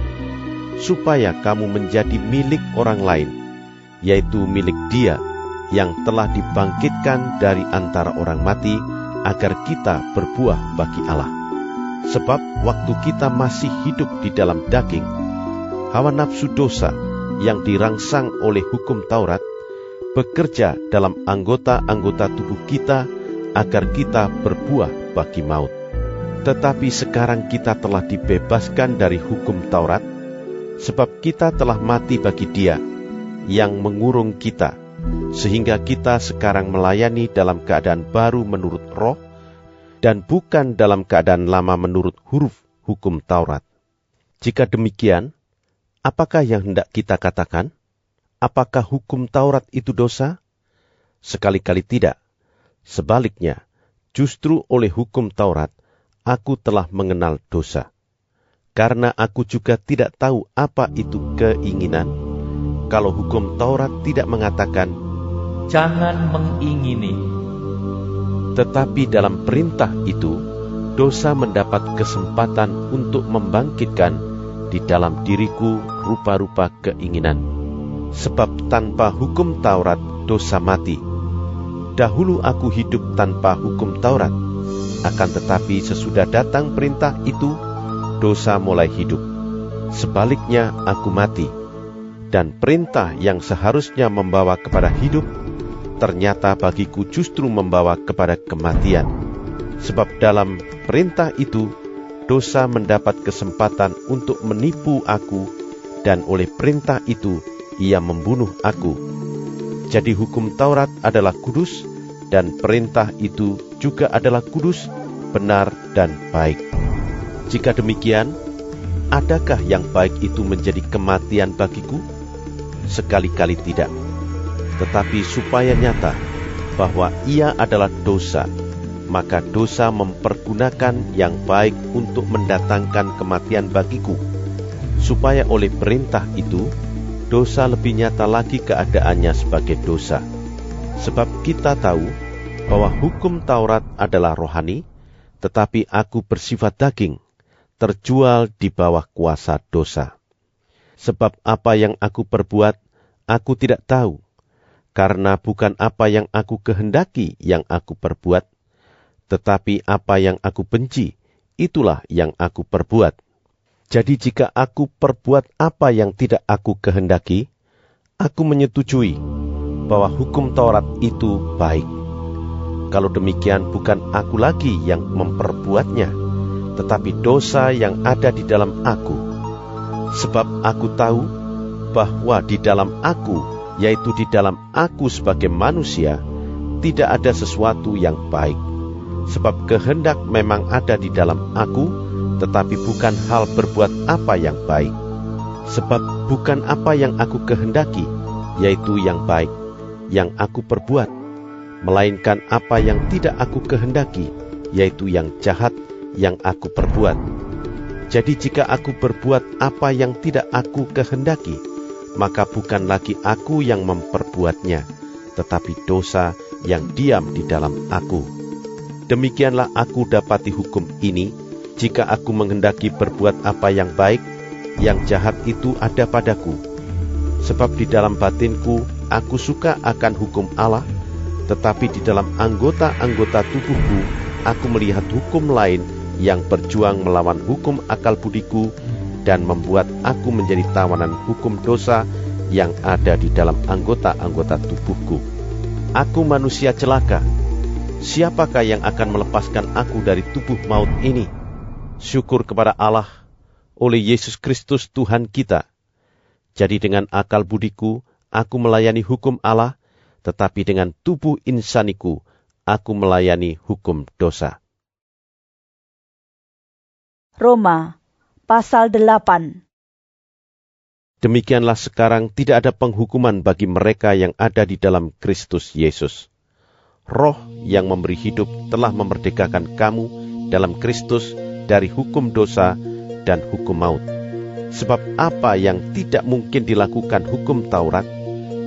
supaya kamu menjadi milik orang lain, yaitu milik Dia yang telah dibangkitkan dari antara orang mati, agar kita berbuah bagi Allah. Sebab waktu kita masih hidup di dalam daging, hawa nafsu dosa yang dirangsang oleh hukum Taurat bekerja dalam anggota-anggota tubuh kita agar kita berbuah bagi maut. Tetapi sekarang kita telah dibebaskan dari hukum Taurat, sebab kita telah mati bagi Dia yang mengurung kita, sehingga kita sekarang melayani dalam keadaan baru menurut roh, dan bukan dalam keadaan lama menurut huruf hukum Taurat. Jika demikian, apakah yang hendak kita katakan? Apakah hukum Taurat itu dosa? Sekali-kali tidak. Sebaliknya, justru oleh hukum Taurat, aku telah mengenal dosa. Karena aku juga tidak tahu apa itu keinginan, kalau hukum Taurat tidak mengatakan, Jangan mengingini. Tetapi dalam perintah itu, dosa mendapat kesempatan untuk membangkitkan di dalam diriku rupa-rupa keinginan. Sebab tanpa hukum Taurat, dosa mati. Dahulu aku hidup tanpa hukum Taurat, akan tetapi sesudah datang perintah itu, dosa mulai hidup. Sebaliknya aku mati, dan perintah yang seharusnya membawa kepada hidup, ternyata bagiku justru membawa kepada kematian. Sebab dalam perintah itu, dosa mendapat kesempatan untuk menipu aku, dan oleh perintah itu, ia membunuh aku. Jadi hukum Taurat adalah kudus, dan perintah itu juga adalah kudus, benar, dan baik. Jika demikian, adakah yang baik itu menjadi kematian bagiku? Sekali-kali tidak. Tetapi supaya nyata bahwa ia adalah dosa, maka dosa mempergunakan yang baik untuk mendatangkan kematian bagiku, supaya oleh perintah itu, dosa lebih nyata lagi keadaannya sebagai dosa. Sebab kita tahu bahwa hukum Taurat adalah rohani, tetapi aku bersifat daging, terjual di bawah kuasa dosa. Sebab apa yang aku perbuat, aku tidak tahu, karena bukan apa yang aku kehendaki yang aku perbuat, tetapi apa yang aku benci, itulah yang aku perbuat. Jadi jika aku perbuat apa yang tidak aku kehendaki, aku menyetujui bahwa hukum Taurat itu baik. Kalau demikian, bukan aku lagi yang memperbuatnya, tetapi dosa yang ada di dalam aku. Sebab aku tahu bahwa di dalam aku, yaitu di dalam aku sebagai manusia, tidak ada sesuatu yang baik. Sebab kehendak memang ada di dalam aku, tetapi bukan hal berbuat apa yang baik. Sebab bukan apa yang aku kehendaki, yaitu yang baik, yang aku perbuat, melainkan apa yang tidak aku kehendaki, yaitu yang jahat, yang aku perbuat. Jadi jika aku berbuat apa yang tidak aku kehendaki, maka bukan lagi aku yang memperbuatnya, tetapi dosa yang diam di dalam aku. Demikianlah aku dapati hukum ini, jika aku menghendaki berbuat apa yang baik, yang jahat itu ada padaku. Sebab di dalam batinku aku suka akan hukum Allah, tetapi di dalam anggota-anggota tubuhku aku melihat hukum lain yang berjuang melawan hukum akal budiku dan membuat aku menjadi tawanan hukum dosa yang ada di dalam anggota-anggota tubuhku. Aku manusia celaka. Siapakah yang akan melepaskan aku dari tubuh maut ini? Syukur kepada Allah oleh Yesus Kristus Tuhan kita. Jadi dengan akal budiku aku melayani hukum Allah, tetapi dengan tubuh insaniku aku melayani hukum dosa. Roma pasal 8. Demikianlah sekarang tidak ada penghukuman bagi mereka yang ada di dalam Kristus Yesus. Roh yang memberi hidup telah memerdekakan kamu dalam Kristus dari hukum dosa dan hukum maut. Sebab apa yang tidak mungkin dilakukan hukum Taurat,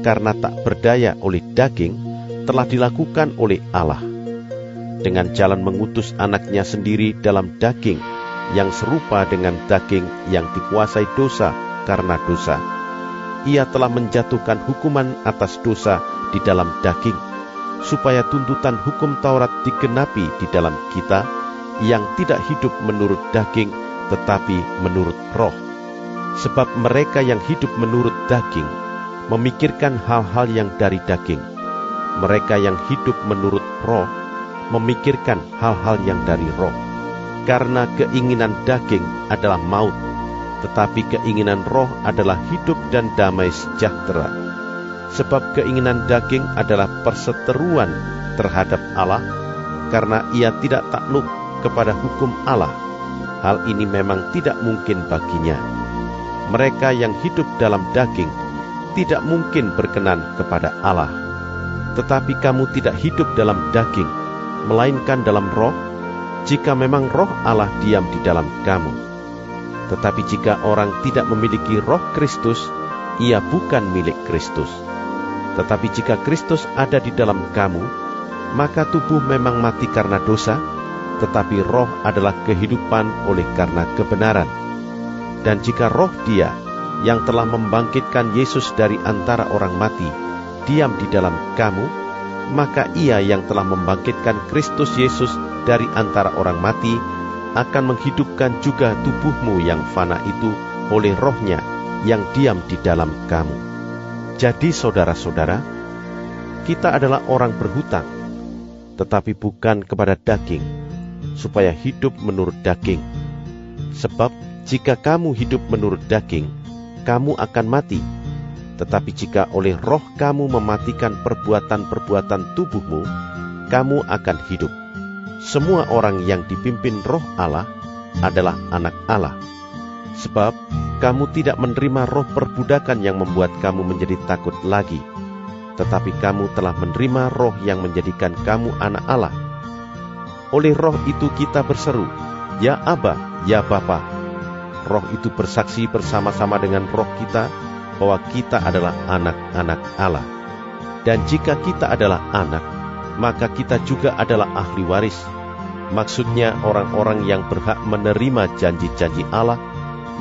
karena tak berdaya oleh daging, telah dilakukan oleh Allah. Dengan jalan mengutus anaknya sendiri dalam daging, yang serupa dengan daging yang dikuasai dosa karena dosa. Ia telah menjatuhkan hukuman atas dosa di dalam daging, supaya tuntutan hukum Taurat digenapi di dalam kita, yang tidak hidup menurut daging, tetapi menurut roh. Sebab mereka yang hidup menurut daging, memikirkan hal-hal yang dari daging. Mereka yang hidup menurut roh, memikirkan hal-hal yang dari roh. Karena keinginan daging adalah maut, tetapi keinginan roh adalah hidup dan damai sejahtera. Sebab keinginan daging adalah perseteruan terhadap Allah, karena ia tidak takluk kepada hukum Allah. Hal ini memang tidak mungkin baginya. Mereka yang hidup dalam daging tidak mungkin berkenan kepada Allah. Tetapi kamu tidak hidup dalam daging, melainkan dalam roh, jika memang roh Allah diam di dalam kamu. Tetapi jika orang tidak memiliki roh Kristus, ia bukan milik Kristus. Tetapi jika Kristus ada di dalam kamu, maka tubuh memang mati karena dosa, tetapi roh adalah kehidupan oleh karena kebenaran. Dan jika roh Dia yang telah membangkitkan Yesus dari antara orang mati diam di dalam kamu, maka Ia yang telah membangkitkan Kristus Yesus dari antara orang mati akan menghidupkan juga tubuhmu yang fana itu oleh rohnya yang diam di dalam kamu. Jadi saudara-saudara, kita adalah orang berhutang, tetapi bukan kepada daging, supaya hidup menurut daging. Sebab jika kamu hidup menurut daging, kamu akan mati. Tetapi jika oleh roh kamu mematikan perbuatan-perbuatan tubuhmu, kamu akan hidup. Semua orang yang dipimpin roh Allah adalah anak Allah. Sebab kamu tidak menerima roh perbudakan yang membuat kamu menjadi takut lagi, tetapi kamu telah menerima roh yang menjadikan kamu anak Allah. Oleh roh itu kita berseru, Ya Aba, Ya Bapa. Roh itu bersaksi bersama-sama dengan roh kita bahwa kita adalah anak-anak Allah. Dan jika kita adalah anak, maka kita juga adalah ahli waris. Maksudnya orang-orang yang berhak menerima janji-janji Allah,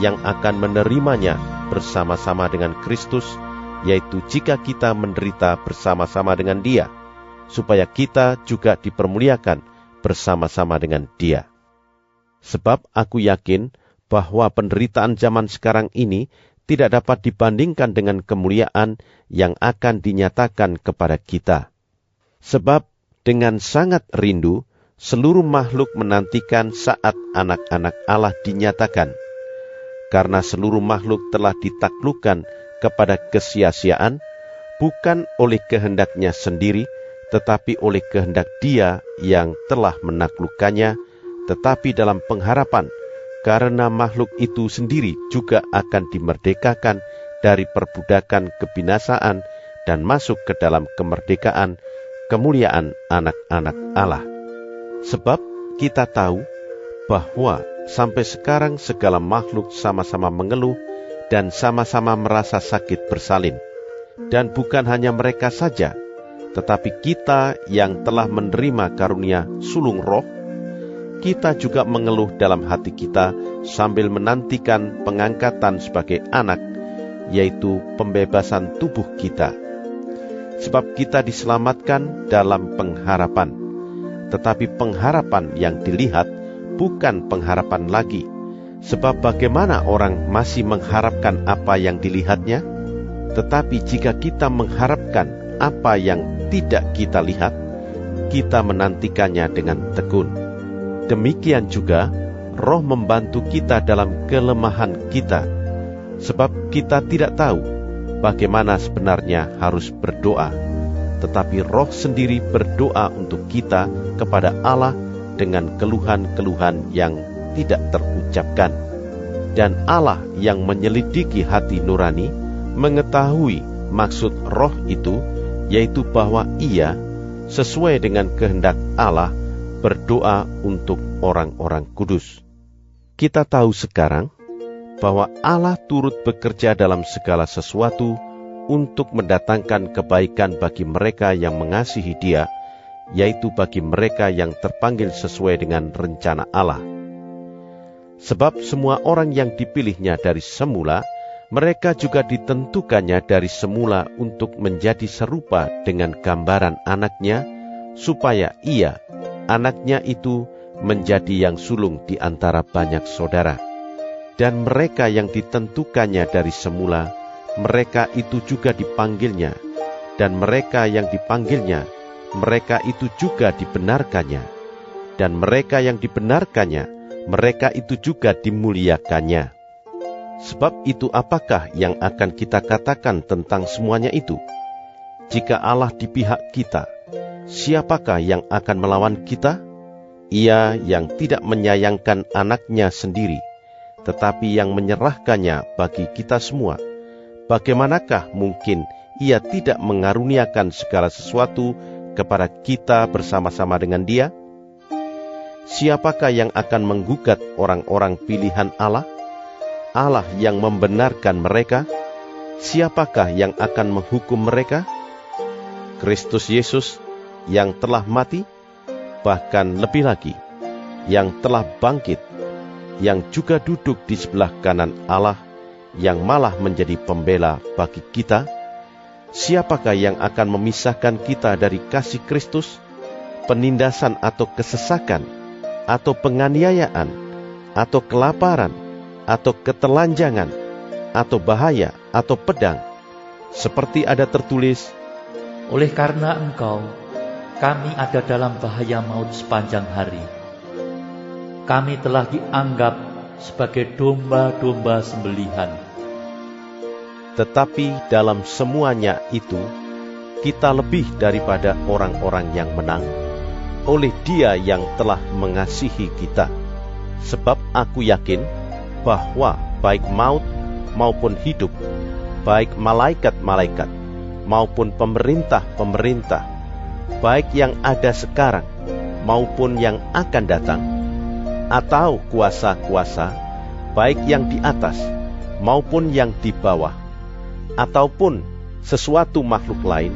yang akan menerimanya bersama-sama dengan Kristus, yaitu jika kita menderita bersama-sama dengan Dia, supaya kita juga dipermuliakan bersama-sama dengan Dia. Sebab aku yakin bahwa penderitaan zaman sekarang ini tidak dapat dibandingkan dengan kemuliaan yang akan dinyatakan kepada kita. Sebab dengan sangat rindu, seluruh makhluk menantikan saat anak-anak Allah dinyatakan. Karena seluruh makhluk telah ditaklukkan kepada kesia-siaan, bukan oleh kehendaknya sendiri, tetapi oleh kehendak Dia yang telah menaklukkannya, tetapi dalam pengharapan, karena makhluk itu sendiri juga akan dimerdekakan dari perbudakan kebinasaan dan masuk ke dalam kemerdekaan kemuliaan anak-anak Allah. Sebab kita tahu bahwa sampai sekarang segala makhluk sama-sama mengeluh dan sama-sama merasa sakit bersalin. Dan bukan hanya mereka saja, tetapi kita yang telah menerima karunia sulung roh, kita juga mengeluh dalam hati kita sambil menantikan pengangkatan sebagai anak, yaitu pembebasan tubuh kita. Sebab kita diselamatkan dalam pengharapan, tetapi pengharapan yang dilihat bukan pengharapan lagi. Sebab bagaimana orang masih mengharapkan apa yang dilihatnya? Tetapi jika kita mengharapkan apa yang tidak kita lihat, kita menantikannya dengan tekun. Demikian juga Roh membantu kita dalam kelemahan kita, sebab kita tidak tahu bagaimana sebenarnya harus berdoa, tetapi Roh sendiri berdoa untuk kita kepada Allah dengan keluhan-keluhan yang tidak terucapkan. Dan Allah yang menyelidiki hati nurani mengetahui maksud Roh itu, yaitu bahwa Ia, sesuai dengan kehendak Allah, berdoa untuk orang-orang kudus. Kita tahu sekarang bahwa Allah turut bekerja dalam segala sesuatu untuk mendatangkan kebaikan bagi mereka yang mengasihi Dia, yaitu bagi mereka yang terpanggil sesuai dengan rencana Allah. Sebab semua orang yang dipilihnya dari semula, mereka juga ditentukannya dari semula untuk menjadi serupa dengan gambaran anaknya, supaya Ia, anaknya itu, menjadi yang sulung di antara banyak saudara. Dan mereka yang ditentukannya dari semula, mereka itu juga dipanggilnya. Dan mereka yang dipanggilnya, mereka itu juga dibenarkannya. Dan mereka yang dibenarkannya, mereka itu juga dimuliakannya. Sebab itu apakah yang akan kita katakan tentang semuanya itu? Jika Allah di pihak kita, siapakah yang akan melawan kita? Ia yang tidak menyayangkan anaknya sendiri, tetapi yang menyerahkannya bagi kita semua. Bagaimanakah mungkin Ia tidak mengaruniakan segala sesuatu kepada kita bersama-sama dengan Dia? Siapakah yang akan menggugat orang-orang pilihan Allah? Allah yang membenarkan mereka, siapakah yang akan menghukum mereka? Kristus Yesus yang telah mati, bahkan lebih lagi, yang telah bangkit, yang juga duduk di sebelah kanan Allah, yang malah menjadi pembela bagi kita. Siapakah yang akan memisahkan kita dari kasih Kristus? Penindasan atau kesesakan, atau penganiayaan, atau kelaparan, atau ketelanjangan, atau bahaya, atau pedang. Seperti ada tertulis, Oleh karena Engkau, kami ada dalam bahaya maut sepanjang hari. Kami telah dianggap sebagai domba-domba sembelihan. tetapi dalam semuanya itu, kita lebih daripada orang-orang yang menang, oleh Dia yang telah mengasihi kita. Sebab aku yakin bahwa baik maut maupun hidup, baik malaikat-malaikat maupun pemerintah-pemerintah, baik yang ada sekarang maupun yang akan datang, atau kuasa-kuasa, baik yang di atas maupun yang di bawah, ataupun sesuatu makhluk lain,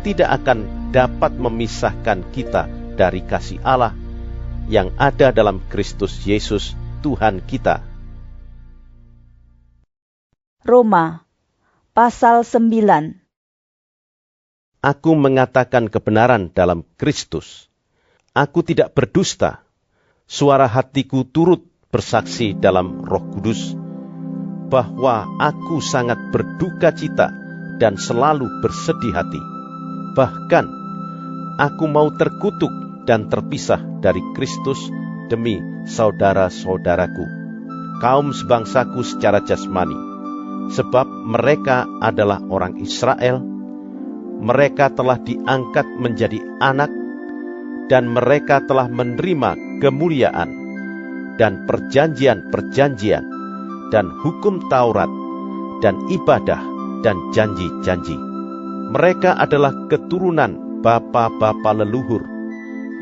tidak akan dapat memisahkan kita dari kasih Allah yang ada dalam Kristus Yesus Tuhan kita. Roma pasal 9. Aku mengatakan kebenaran dalam Kristus. Aku tidak berdusta. Suara hatiku turut bersaksi dalam Roh Kudus bahwa aku sangat berduka cita dan selalu bersedih hati. Bahkan aku mau terkutuk dan terpisah dari Kristus demi saudara-saudaraku, kaum sebangsaku secara jasmani, sebab mereka adalah orang Israel. Mereka telah diangkat menjadi anak, dan mereka telah menerima kemuliaan, dan perjanjian-perjanjian, dan hukum Taurat, dan ibadah, dan janji-janji. Mereka adalah keturunan bapa-bapa leluhur,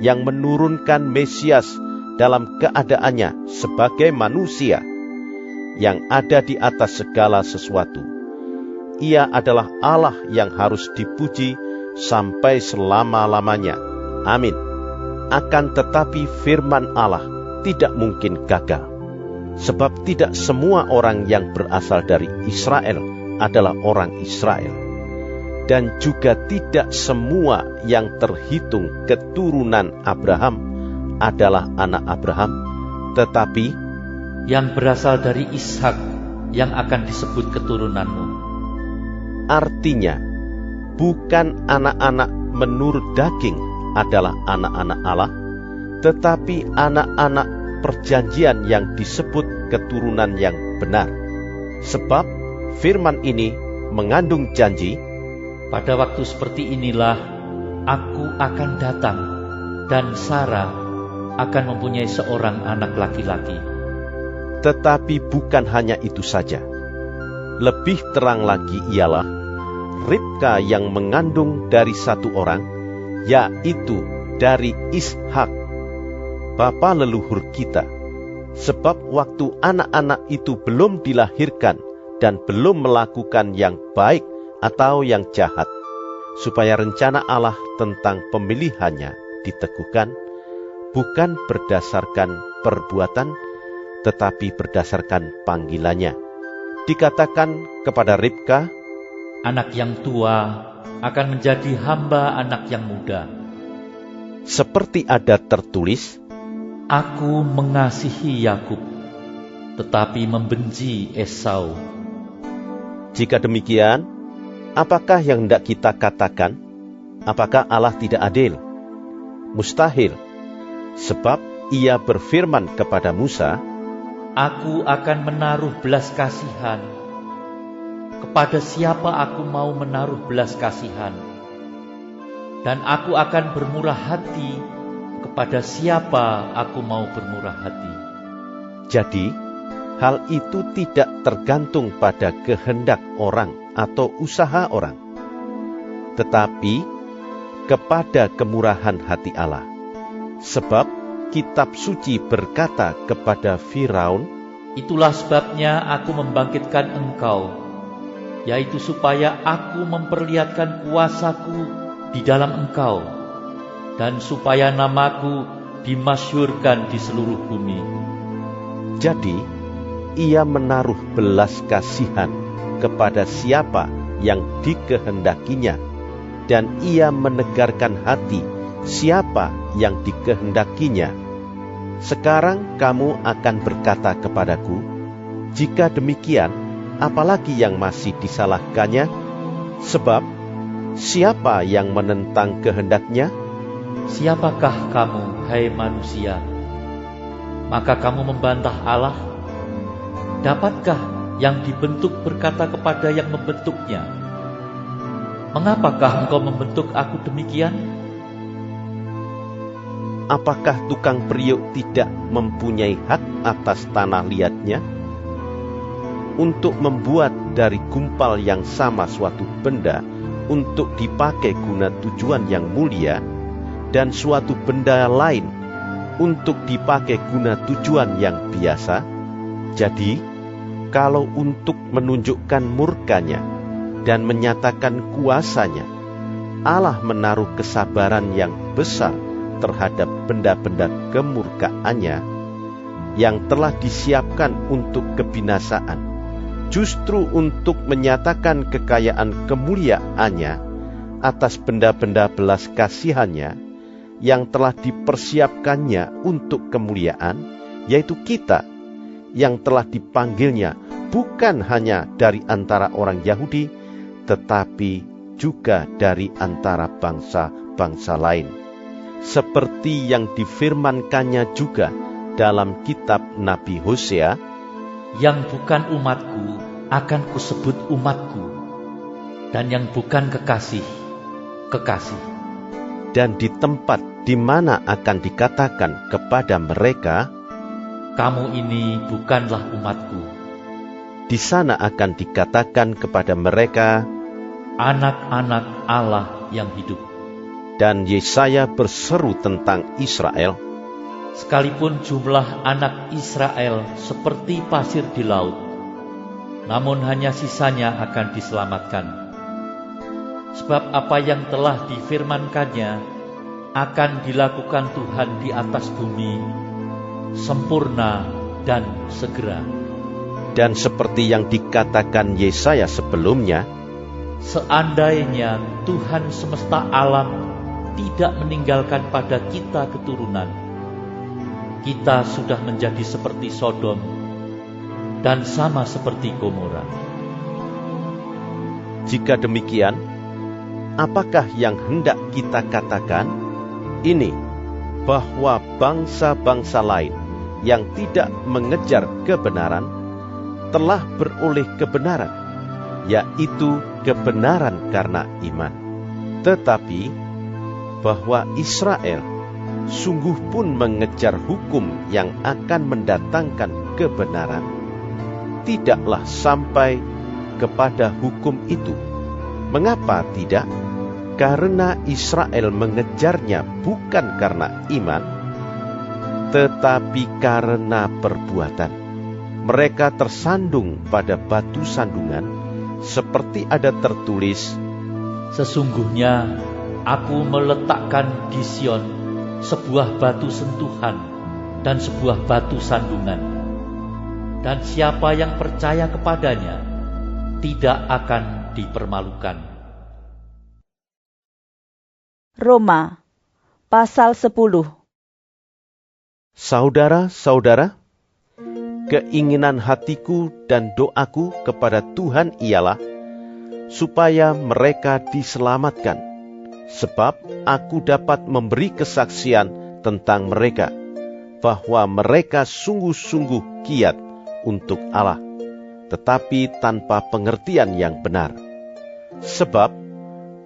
yang menurunkan Mesias dalam keadaannya sebagai manusia, yang ada di atas segala sesuatu. Ia adalah Allah yang harus dipuji sampai selama-lamanya. Amin. Akan tetapi firman Allah tidak mungkin gagal. Sebab tidak semua orang yang berasal dari Israel adalah orang Israel. Dan juga tidak semua yang terhitung keturunan Abraham adalah anak Abraham, tetapi yang berasal dari Ishak yang akan disebut keturunanmu. Artinya, bukan anak-anak menurut daging adalah anak-anak Allah, tetapi anak-anak perjanjian yang disebut keturunan yang benar. Sebab firman ini mengandung janji, pada waktu seperti inilah aku akan datang, dan Sarah akan mempunyai seorang anak laki-laki. Tetapi bukan hanya itu saja. Lebih terang lagi ialah Ribka yang mengandung dari satu orang, yaitu dari Ishak, bapa leluhur kita. Sebab waktu anak-anak itu belum dilahirkan dan belum melakukan yang baik atau yang jahat, supaya rencana Allah tentang pemilihannya diteguhkan, bukan berdasarkan perbuatan, tetapi berdasarkan panggilannya. Dikatakan kepada Ribka, anak yang tua akan menjadi hamba anak yang muda. Seperti ada tertulis, aku mengasihi Yakub, tetapi membenci Esau. Jika demikian, apakah yang hendak kita katakan? Apakah Allah tidak adil? Mustahil, sebab Ia berfirman kepada Musa, aku akan menaruh belas kasihan. Kepada siapa aku mau menaruh belas kasihan? Dan aku akan bermurah hati kepada siapa aku mau bermurah hati. Jadi, hal itu tidak tergantung pada kehendak orang atau usaha orang, tetapi kepada kemurahan hati Allah. Sebab kitab suci berkata kepada Firaun, itulah sebabnya aku membangkitkan engkau, yaitu supaya aku memperlihatkan kuasaku di dalam engkau, dan supaya namaku dimasyhurkan di seluruh bumi. Jadi, Ia menaruh belas kasihan kepada siapa yang dikehendakinya, dan Ia menegarkan hati siapa yang dikehendakinya. Sekarang kamu akan berkata kepadaku, jika demikian, apalagi yang masih disalahkannya? Sebab siapa yang menentang kehendaknya? Siapakah kamu, hai manusia? Maka kamu membantah Allah? Dapatkah yang dibentuk berkata kepada yang membentuknya, mengapakah engkau membentuk aku demikian? Apakah tukang periuk tidak mempunyai hak atas tanah liatnya? Untuk membuat dari gumpal yang sama suatu benda untuk dipakai guna tujuan yang mulia, dan suatu benda lain untuk dipakai guna tujuan yang biasa. Jadi, kalau untuk menunjukkan murkanya dan menyatakan kuasanya, Allah menaruh kesabaran yang besar terhadap benda-benda kemurkaannya yang telah disiapkan untuk kebinasaan, justru untuk menyatakan kekayaan kemuliaannya atas benda-benda belas kasihannya yang telah dipersiapkannya untuk kemuliaan, yaitu kita yang telah dipanggilnya bukan hanya dari antara orang Yahudi, tetapi juga dari antara bangsa-bangsa lain. Seperti yang difirmankannya juga dalam kitab Nabi Hosea, yang bukan umatku akan kusebut umatku, dan yang bukan kekasih, kekasih. Dan di tempat di mana akan dikatakan kepada mereka, kamu ini bukanlah umatku, di sana akan dikatakan kepada mereka, anak-anak Allah yang hidup. Dan Yesaya berseru tentang Israel, sekalipun jumlah anak Israel seperti pasir di laut, namun hanya sisanya akan diselamatkan. Sebab apa yang telah difirmankannya akan dilakukan Tuhan di atas bumi, sempurna, dan segera. Dan seperti yang dikatakan Yesaya sebelumnya, seandainya Tuhan semesta alam tidak meninggalkan pada kita keturunan, kita sudah menjadi seperti Sodom dan sama seperti Gomora. Jika demikian, apakah yang hendak kita katakan? Ini, bahwa bangsa-bangsa lain yang tidak mengejar kebenaran telah beroleh kebenaran, yaitu kebenaran karena iman. Tetapi bahwa Israel sungguh pun mengejar hukum yang akan mendatangkan kebenaran, tidaklah sampai kepada hukum itu. Mengapa tidak? Karena Israel mengejarnya bukan karena iman, tetapi karena perbuatan. Mereka tersandung pada batu sandungan, seperti ada tertulis, sesungguhnya aku meletakkan di Sion sebuah batu sentuhan dan sebuah batu sandungan, dan siapa yang percaya kepadanya tidak akan dipermalukan. Roma pasal 10. Saudara-saudara, keinginan hatiku dan doaku kepada Tuhan ialah supaya mereka diselamatkan, sebab aku dapat memberi kesaksian tentang mereka, bahwa mereka sungguh-sungguh giat untuk Allah, tetapi tanpa pengertian yang benar. Sebab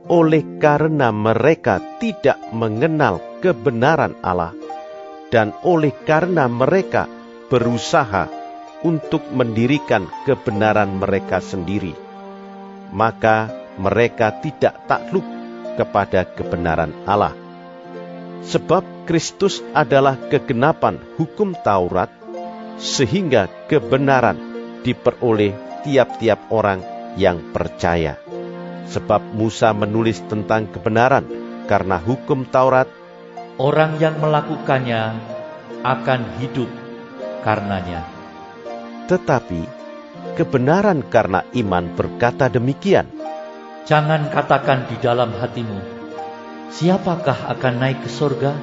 oleh karena mereka tidak mengenal kebenaran Allah, dan oleh karena mereka berusaha untuk mendirikan kebenaran mereka sendiri, maka mereka tidak takluk kepada kebenaran Allah. Sebab Kristus adalah kegenapan hukum Taurat, sehingga kebenaran diperoleh tiap-tiap orang yang percaya. Sebab Musa menulis tentang kebenaran karena hukum Taurat, orang yang melakukannya akan hidup karenanya. Tetapi kebenaran karena iman berkata demikian, jangan katakan di dalam hatimu, siapakah akan naik ke surga?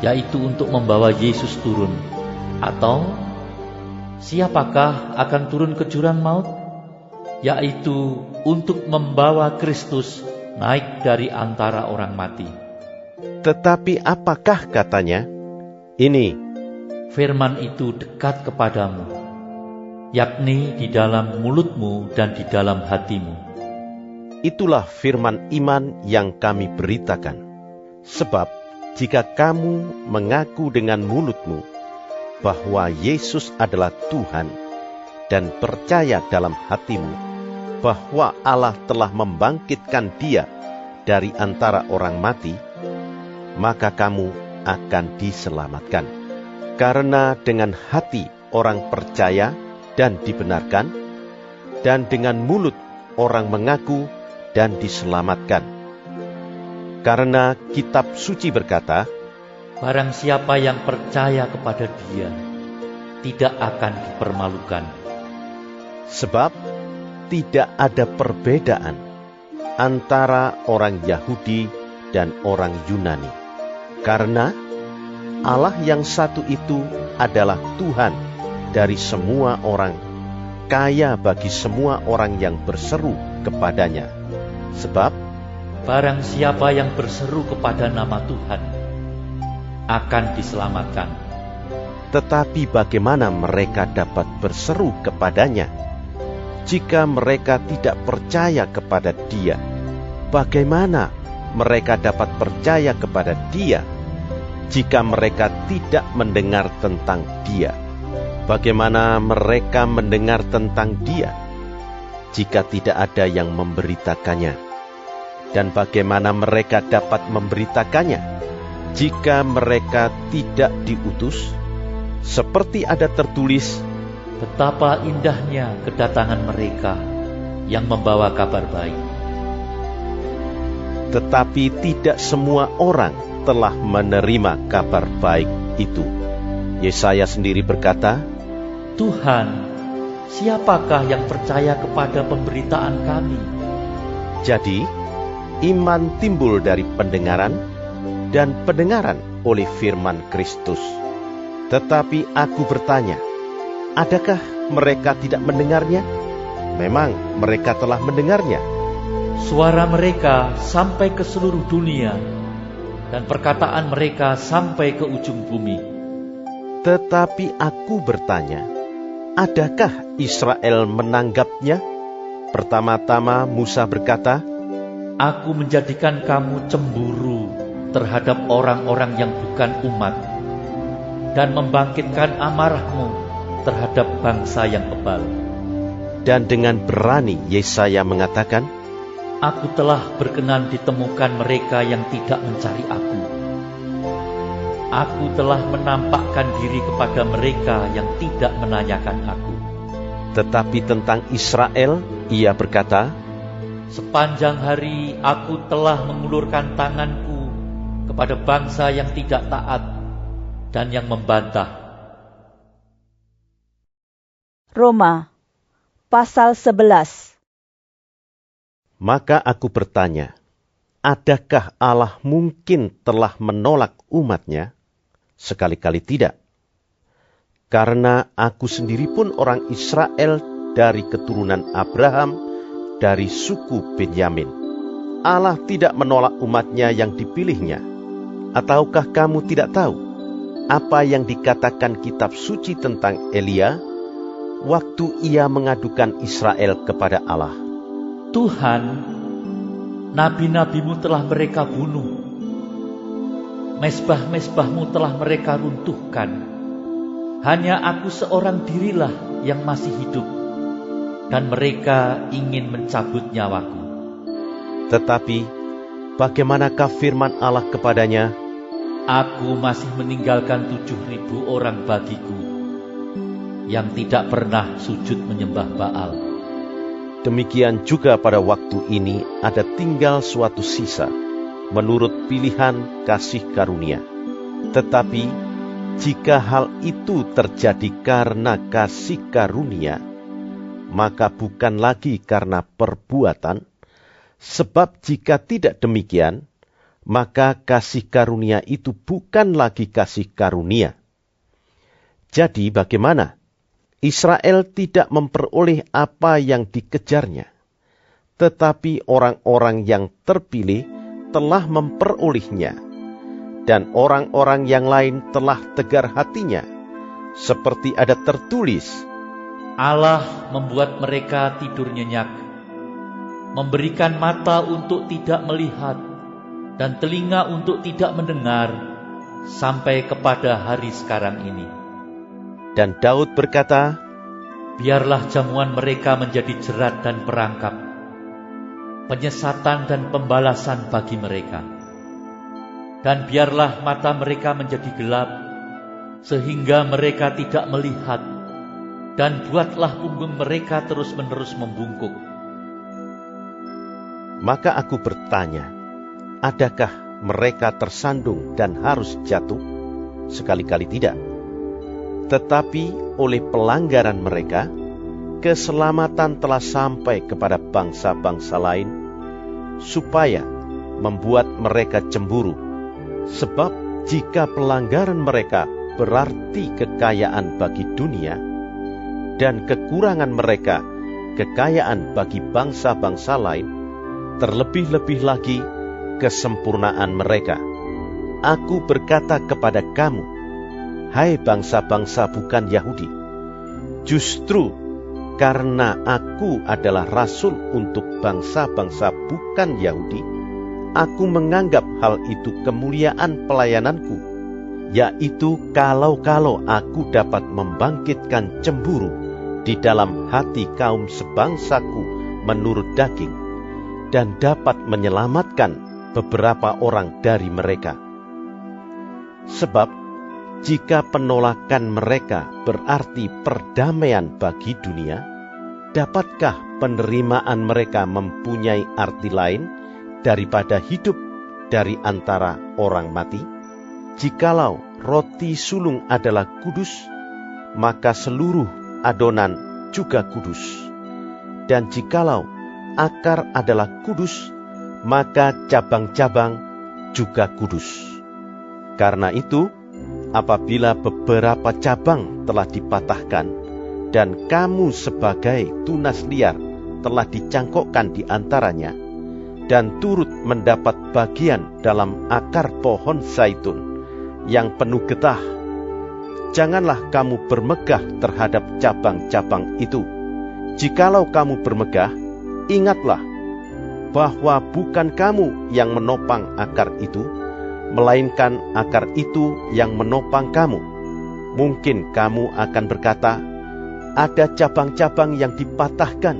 Yaitu untuk membawa Yesus turun. Atau siapakah akan turun ke jurang maut? Yaitu untuk membawa Kristus naik dari antara orang mati. Tetapi apakah katanya? Ini, firman itu dekat kepadamu, yakni di dalam mulutmu dan di dalam hatimu. Itulah firman iman yang kami beritakan. Sebab jika kamu mengaku dengan mulutmu bahwa Yesus adalah Tuhan, dan percaya dalam hatimu bahwa Allah telah membangkitkan Dia dari antara orang mati, maka kamu akan diselamatkan. Karena dengan hati orang percaya dan dibenarkan, dan dengan mulut orang mengaku dan diselamatkan. Karena kitab suci berkata, barang siapa yang percaya kepada Dia tidak akan dipermalukan. Sebab tidak ada perbedaan antara orang Yahudi dan orang Yunani, karena Allah yang satu itu adalah Tuhan dari semua orang, kaya bagi semua orang yang berseru kepadanya. Sebab barang siapa yang berseru kepada nama Tuhan akan diselamatkan. Tetapi bagaimana mereka dapat berseru kepadanya jika mereka tidak percaya kepada Dia? Bagaimana mereka dapat percaya kepada Dia jika mereka tidak mendengar tentang Dia? Bagaimana mereka mendengar tentang Dia jika tidak ada yang memberitakannya? Dan bagaimana mereka dapat memberitakannya jika mereka tidak diutus? Seperti ada tertulis, betapa indahnya kedatangan mereka yang membawa kabar baik. Tetapi tidak semua orang telah menerima kabar baik itu. Yesaya sendiri berkata, Tuhan, siapakah yang percaya kepada pemberitaan kami? jadi iman timbul dari pendengaran, dan pendengaran oleh firman Kristus. Tetapi aku bertanya, adakah mereka tidak mendengarnya? Memang mereka telah mendengarnya. Suara mereka sampai ke seluruh dunia, dan perkataan mereka sampai ke ujung bumi. Tetapi aku bertanya, adakah Israel menanggapnya? Pertama-tama Musa berkata, Aku menjadikan kamu cemburu terhadap orang-orang yang bukan umat, dan membangkitkan amarahmu terhadap bangsa yang bebal. dan dengan berani Yesaya mengatakan, Aku telah berkenan ditemukan mereka yang tidak mencari aku. Aku telah menampakkan diri kepada mereka yang tidak menanyakan aku. tetapi tentang Israel ia berkata, Sepanjang hari aku telah mengulurkan tanganku kepada bangsa yang tidak taat dan yang membantah. Roma pasal 11. maka aku bertanya, adakah Allah mungkin telah menolak umatnya? Sekali-kali tidak. Karena aku sendiri pun orang Israel dari keturunan Abraham, dari suku Benyamin. Allah tidak menolak umatnya yang dipilihnya. Ataukah kamu tidak tahu apa yang dikatakan kitab suci tentang Elia waktu ia mengadukan Israel kepada Allah? Tuhan, nabi-nabimu telah mereka bunuh. Mezbah-mezbahmu telah mereka runtuhkan. Hanya aku seorang dirilah yang masih hidup, dan mereka ingin mencabut nyawaku. Tetapi bagaimanakah firman Allah kepadanya? Aku masih meninggalkan 7.000 orang bagiku, yang tidak pernah sujud menyembah Baal. Demikian juga pada waktu ini ada tinggal suatu sisa, menurut pilihan kasih karunia. Tetapi jika hal itu terjadi karena kasih karunia, maka bukan lagi karena perbuatan, sebab jika tidak demikian, maka kasih karunia itu bukan lagi kasih karunia. Jadi bagaimana? Israel tidak memperoleh apa yang dikejarnya, tetapi orang-orang yang terpilih telah memperolehnya, dan orang-orang yang lain telah tegar hatinya, seperti ada tertulis, Allah membuat mereka tidur nyenyak, memberikan mata untuk tidak melihat, dan telinga untuk tidak mendengar, sampai kepada hari sekarang ini. Dan Daud berkata, Biarlah jamuan mereka menjadi jerat dan perangkap, penyesatan dan pembalasan bagi mereka. Dan biarlah mata mereka menjadi gelap, sehingga mereka tidak melihat, dan buatlah punggung mereka terus-menerus membungkuk. maka aku bertanya, adakah mereka tersandung dan harus jatuh? Sekali-kali tidak. Tetapi oleh pelanggaran mereka, keselamatan telah sampai kepada bangsa-bangsa lain, supaya membuat mereka cemburu. Sebab jika pelanggaran mereka berarti kekayaan bagi dunia, dan kekurangan mereka kekayaan bagi bangsa-bangsa lain, terlebih-lebih lagi kesempurnaan mereka. Aku berkata kepada kamu, hai bangsa-bangsa bukan Yahudi, justru karena aku adalah rasul untuk bangsa-bangsa bukan Yahudi, aku menganggap hal itu kemuliaan pelayananku, yaitu kalau aku dapat membangkitkan cemburu di dalam hati kaum sebangsaku menurut daging, dan dapat menyelamatkan beberapa orang dari mereka. Sebab jika penolakan mereka berarti perdamaian bagi dunia, dapatkah penerimaan mereka mempunyai arti lain daripada hidup dari antara orang mati? Jikalau roti sulung adalah kudus, maka seluruh adonan juga kudus. Dan jikalau akar adalah kudus, maka cabang-cabang juga kudus. Karena itu, apabila beberapa cabang telah dipatahkan, dan kamu sebagai tunas liar telah dicangkokkan di antaranya, dan turut mendapat bagian dalam akar pohon zaitun yang penuh getah, janganlah kamu bermegah terhadap cabang-cabang itu. Jikalau kamu bermegah, ingatlah bahwa bukan kamu yang menopang akar itu, melainkan akar itu yang menopang kamu. Mungkin kamu akan berkata, ada cabang-cabang yang dipatahkan,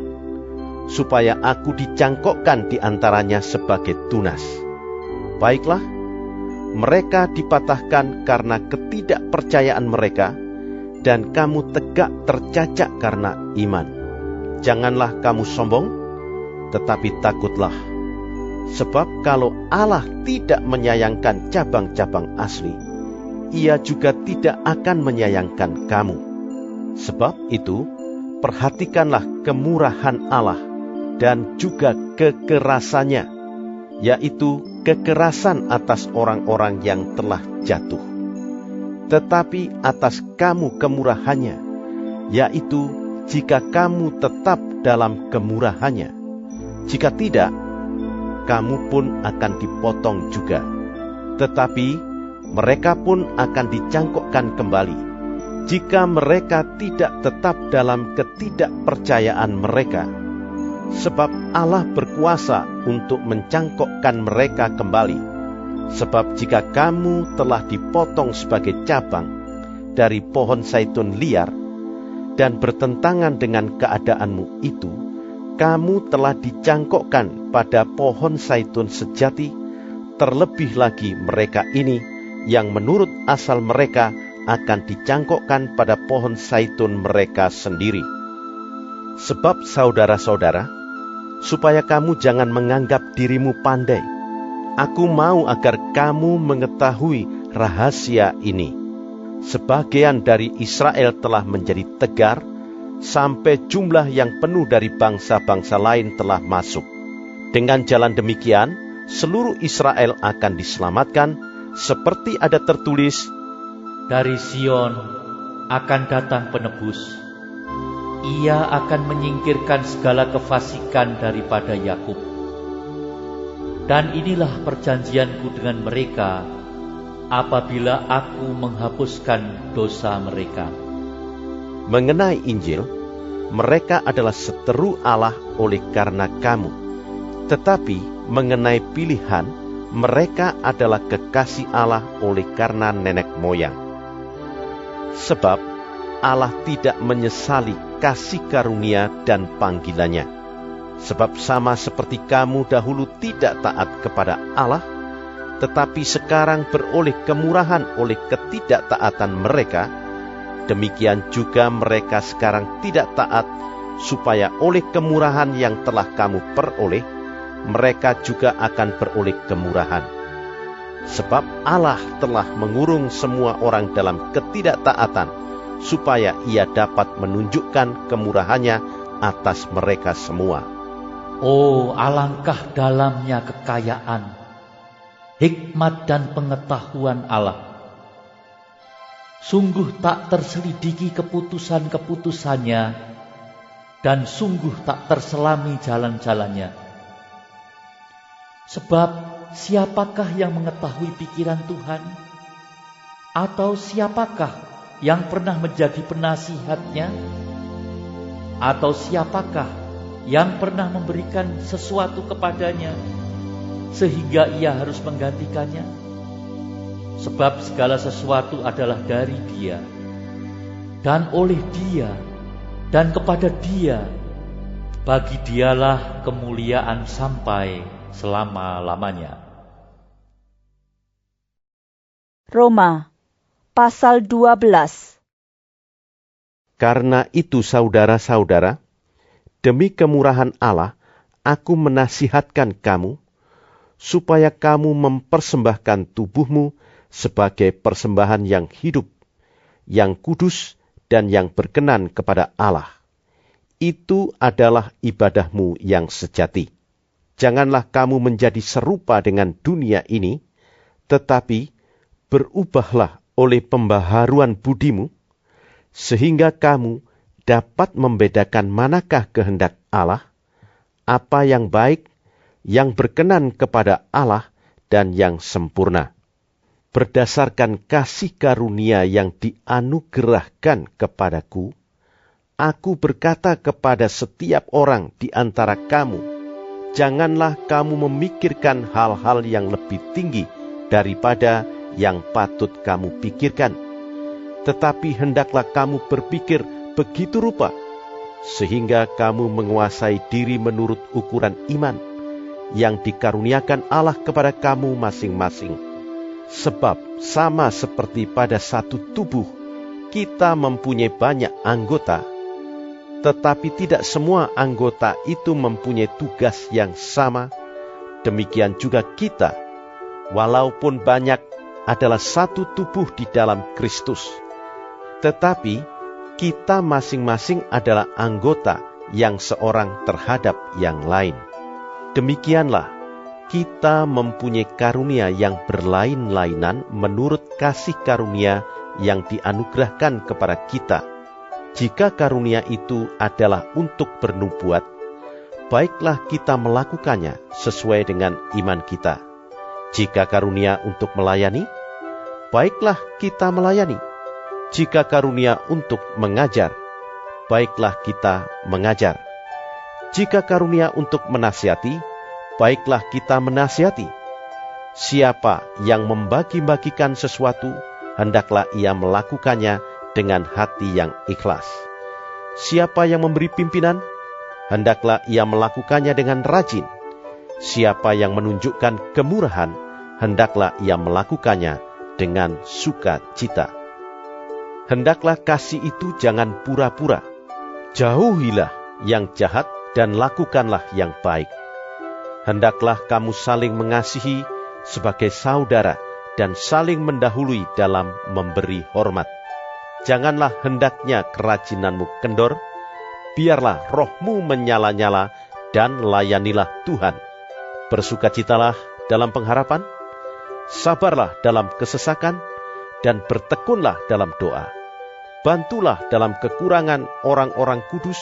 supaya aku dicangkokkan di antaranya sebagai tunas. Baiklah, mereka dipatahkan karena ketidakpercayaan mereka, dan kamu tegak tercacak karena iman. Janganlah kamu sombong, tetapi takutlah. Sebab kalau Allah tidak menyayangkan cabang-cabang asli, Ia juga tidak akan menyayangkan kamu. Sebab itu, perhatikanlah kemurahan Allah dan juga kekerasannya, yaitu kekerasan atas orang-orang yang telah jatuh. Tetapi atas kamu kemurahannya, yaitu jika kamu tetap dalam kemurahannya. Jika tidak, kamu pun akan dipotong juga. Tetapi mereka pun akan dicangkokkan kembali, jika mereka tidak tetap dalam ketidakpercayaan mereka. Sebab Allah berkuasa untuk mencangkokkan mereka kembali. Sebab jika kamu telah dipotong sebagai cabang dari pohon zaitun liar, dan bertentangan dengan keadaanmu itu, kamu telah dicangkokkan pada pohon zaitun sejati. Terlebih lagi mereka ini, yang menurut asal mereka akan dicangkokkan pada pohon zaitun mereka sendiri. Sebab saudara-saudara, supaya kamu jangan menganggap dirimu pandai, aku mau agar kamu mengetahui rahasia ini. Sebagian dari Israel telah menjadi tegar, sampai jumlah yang penuh dari bangsa-bangsa lain telah masuk. Dengan jalan demikian, seluruh Israel akan diselamatkan, seperti ada tertulis, dari Sion akan datang penebus. Ia akan menyingkirkan segala kefasikan daripada Yakub. Dan inilah perjanjianku dengan mereka, apabila aku menghapuskan dosa mereka. Mengenai Injil, mereka adalah seteru Allah oleh karena kamu. Tetapi mengenai pilihan, mereka adalah kekasih Allah oleh karena nenek moyang. Sebab Allah tidak menyesali kasih karunia dan panggilannya. Sebab sama seperti kamu dahulu tidak taat kepada Allah, tetapi sekarang beroleh kemurahan oleh ketidaktaatan mereka, demikian juga mereka sekarang tidak taat, supaya oleh kemurahan yang telah kamu peroleh, mereka juga akan beroleh kemurahan. Sebab Allah telah mengurung semua orang dalam ketidaktaatan, supaya Ia dapat menunjukkan kemurahannya atas mereka semua. Oh, alangkah dalamnya kekayaan, hikmat dan pengetahuan Allah. Sungguh tak terselidiki keputusan-keputusannya, dan sungguh tak terselami jalan-jalannya. Sebab siapakah yang mengetahui pikiran Tuhan? Atau siapakah yang pernah menjadi penasihatnya? Atau siapakah yang pernah memberikan sesuatu kepadanya, sehingga ia harus menggantikannya? Sebab segala sesuatu adalah dari Dia, dan oleh Dia, dan kepada Dia. Bagi Dialah kemuliaan sampai selama-lamanya. Roma pasal 12. Karena itu saudara-saudara, demi kemurahan Allah, aku menasihatkan kamu, supaya kamu mempersembahkan tubuhmu sebagai persembahan yang hidup, yang kudus, dan yang berkenan kepada Allah. Itu adalah ibadahmu yang sejati. Janganlah kamu menjadi serupa dengan dunia ini, tetapi berubahlah oleh pembaharuan budimu, sehingga kamu dapat membedakan manakah kehendak Allah, apa yang baik, yang berkenan kepada Allah, dan yang sempurna. Berdasarkan kasih karunia yang dianugerahkan kepadaku, aku berkata kepada setiap orang di antara kamu, janganlah kamu memikirkan hal-hal yang lebih tinggi daripada yang patut kamu pikirkan, tetapi hendaklah kamu berpikir begitu rupa, sehingga kamu menguasai diri menurut ukuran iman yang dikaruniakan Allah kepada kamu masing-masing. Sebab sama seperti pada satu tubuh, kita mempunyai banyak anggota, tetapi tidak semua anggota itu mempunyai tugas yang sama. Demikian juga kita, walaupun banyak, adalah satu tubuh di dalam Kristus, tetapi kita masing-masing adalah anggota yang seorang terhadap yang lain. Demikianlah, kita mempunyai karunia yang berlain-lainan menurut kasih karunia yang dianugerahkan kepada kita. Jika karunia itu adalah untuk bernubuat, baiklah kita melakukannya sesuai dengan iman kita. Jika karunia untuk melayani, baiklah kita melayani. Jika karunia untuk mengajar, baiklah kita mengajar. Jika karunia untuk menasihati, baiklah kita menasihati. Siapa yang membagi-bagikan sesuatu, hendaklah ia melakukannya dengan hati yang ikhlas. Siapa yang memberi pimpinan, hendaklah ia melakukannya dengan rajin. Siapa yang menunjukkan kemurahan, hendaklah ia melakukannya dengan sukacita. Hendaklah kasih itu jangan pura-pura. Jauhilah yang jahat dan lakukanlah yang baik. Hendaklah kamu saling mengasihi sebagai saudara dan saling mendahului dalam memberi hormat. Janganlah hendaknya kerajinanmu kendor, biarlah rohmu menyala-nyala dan layanilah Tuhan. Bersukacitalah dalam pengharapan, sabarlah dalam kesesakan, dan bertekunlah dalam doa. Bantulah dalam kekurangan orang-orang kudus,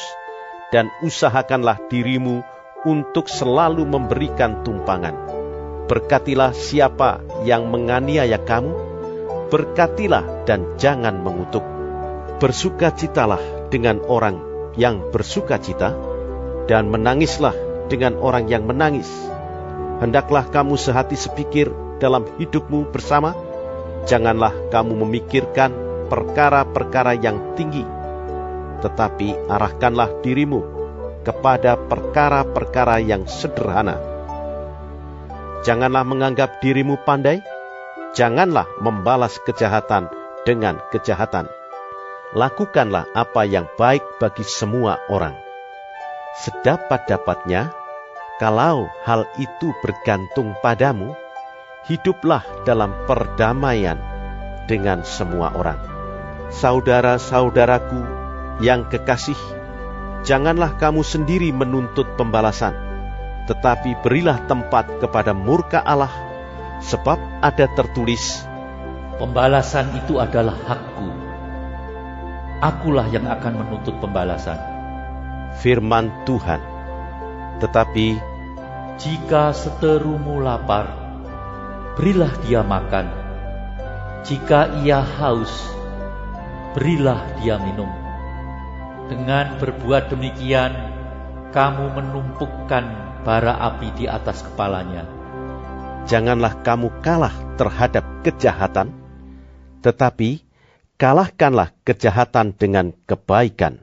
dan usahakanlah dirimu untuk selalu memberikan tumpangan. Berkatilah siapa yang menganiaya kamu, berkatilah dan jangan mengutuk. Bersukacitalah dengan orang yang bersukacita, dan menangislah dengan orang yang menangis. Hendaklah kamu sehati sepikir dalam hidupmu bersama. Janganlah kamu memikirkan perkara-perkara yang tinggi, tetapi arahkanlah dirimu kepada perkara-perkara yang sederhana. Janganlah menganggap dirimu pandai, janganlah membalas kejahatan dengan kejahatan. Lakukanlah apa yang baik bagi semua orang. Sedapat-dapatnya, kalau hal itu bergantung padamu, hiduplah dalam perdamaian dengan semua orang. Saudara-saudaraku yang kekasih, janganlah kamu sendiri menuntut pembalasan, tetapi berilah tempat kepada murka Allah, sebab ada tertulis, pembalasan itu adalah hakku. Akulah yang akan menuntut pembalasan. Firman Tuhan. Tetapi jika seterumu lapar, berilah dia makan. Jika ia haus, berilah dia minum. Dengan berbuat demikian, kamu menumpukkan bara api di atas kepalanya. Janganlah kamu kalah terhadap kejahatan, tetapi kalahkanlah kejahatan dengan kebaikan.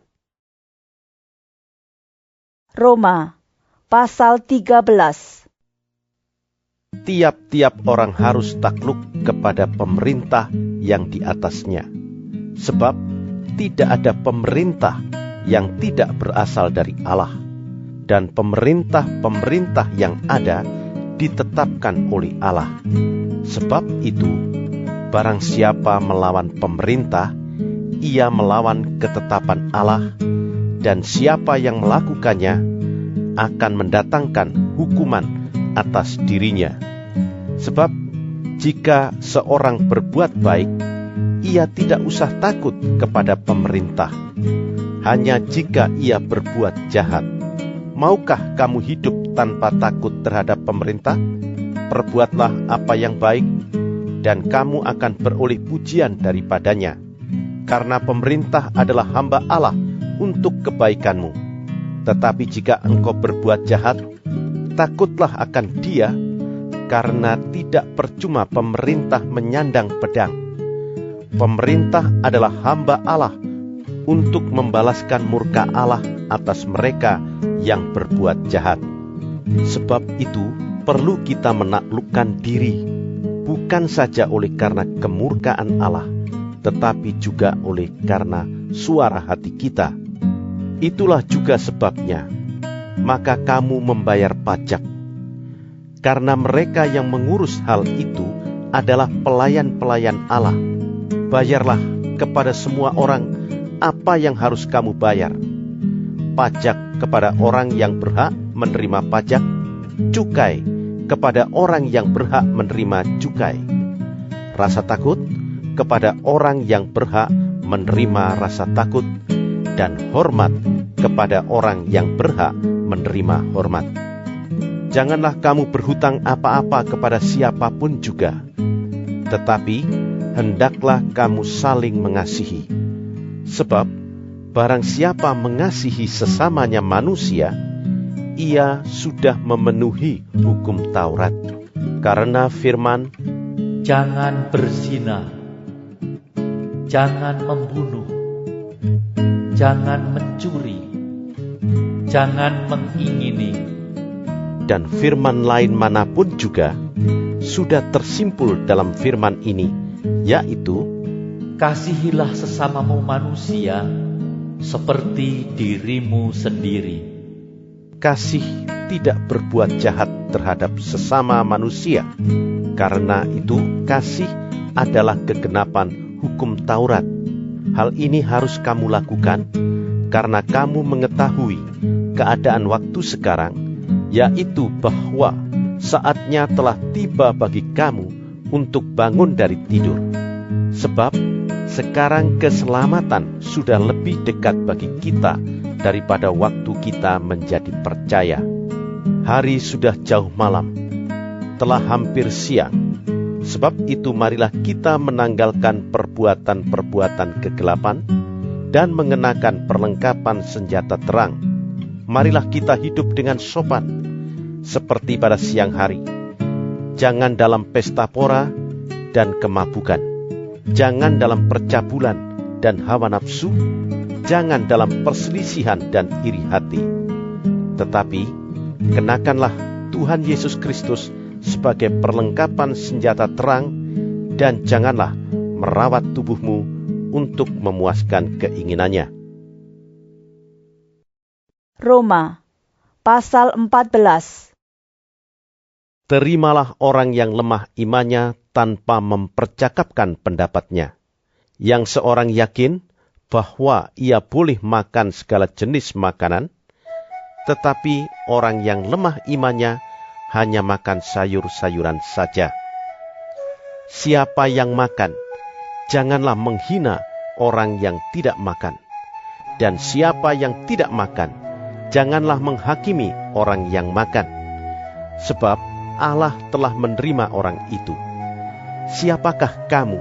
Roma pasal 13. Tiap-tiap orang harus takluk kepada pemerintah yang di atasnya, sebab tidak ada pemerintah yang tidak berasal dari Allah, dan pemerintah-pemerintah yang ada ditetapkan oleh Allah. Sebab itu, barang siapa melawan pemerintah, ia melawan ketetapan Allah, dan siapa yang melakukannya akan mendatangkan hukuman atas dirinya. Sebab jika seorang berbuat baik, ia tidak usah takut kepada pemerintah. Hanya jika ia berbuat jahat. Maukah kamu hidup tanpa takut terhadap pemerintah? Perbuatlah apa yang baik, dan kamu akan beroleh pujian daripadanya. Karena pemerintah adalah hamba Allah untuk kebaikanmu. Tetapi jika engkau berbuat jahat, takutlah akan dia, karena tidak percuma pemerintah menyandang pedang. Pemerintah adalah hamba Allah untuk membalaskan murka Allah atas mereka yang berbuat jahat. Sebab itu perlu kita menaklukkan diri, bukan saja oleh karena kemurkaan Allah, tetapi juga oleh karena suara hati kita. Itulah juga sebabnya, maka kamu membayar pajak. Karena mereka yang mengurus hal itu adalah pelayan-pelayan Allah. Bayarlah kepada semua orang apa yang harus kamu bayar. Pajak kepada orang yang berhak menerima pajak, cukai kepada orang yang berhak menerima cukai. Rasa takut kepada orang yang berhak menerima rasa takut, dan hormat kepada orang yang berhak menerima hormat. Janganlah kamu berhutang apa-apa kepada siapapun juga, tetapi hendaklah kamu saling mengasihi. Sebab barang siapa mengasihi sesamanya manusia, ia sudah memenuhi hukum Taurat. Karena firman, Jangan berzina, jangan membunuh, jangan mencuri, jangan mengingini, dan firman lain manapun juga sudah tersimpul dalam firman ini, yaitu, kasihilah sesamamu manusia seperti dirimu sendiri. kasih tidak berbuat jahat terhadap sesama manusia. Karena itu kasih adalah kegenapan hukum Taurat. Hal ini harus kamu lakukan karena kamu mengetahui keadaan waktu sekarang, yaitu bahwa saatnya telah tiba bagi kamu untuk bangun dari tidur. Sebab sekarang keselamatan sudah lebih dekat bagi kita daripada waktu kita menjadi percaya. Hari sudah jauh malam, telah hampir siang. Sebab itu marilah kita menanggalkan perbuatan-perbuatan kegelapan dan mengenakan perlengkapan senjata terang. Marilah kita hidup dengan sopan, seperti pada siang hari. Jangan dalam pesta pora dan kemabukan. Jangan dalam percabulan dan hawa nafsu. Jangan dalam perselisihan dan iri hati. Tetapi kenakanlah Tuhan Yesus Kristus sebagai perlengkapan senjata terang, dan janganlah merawat tubuhmu untuk memuaskan keinginannya. Roma pasal 14. Terimalah orang yang lemah imannya tanpa mempercakapkan pendapatnya, yang seorang yakin bahwa ia boleh makan segala jenis makanan, tetapi orang yang lemah imannya hanya makan sayur-sayuran saja. Siapa yang makan, janganlah menghina orang yang tidak makan. Dan siapa yang tidak makan, janganlah menghakimi orang yang makan. Sebab Allah telah menerima orang itu. Siapakah kamu,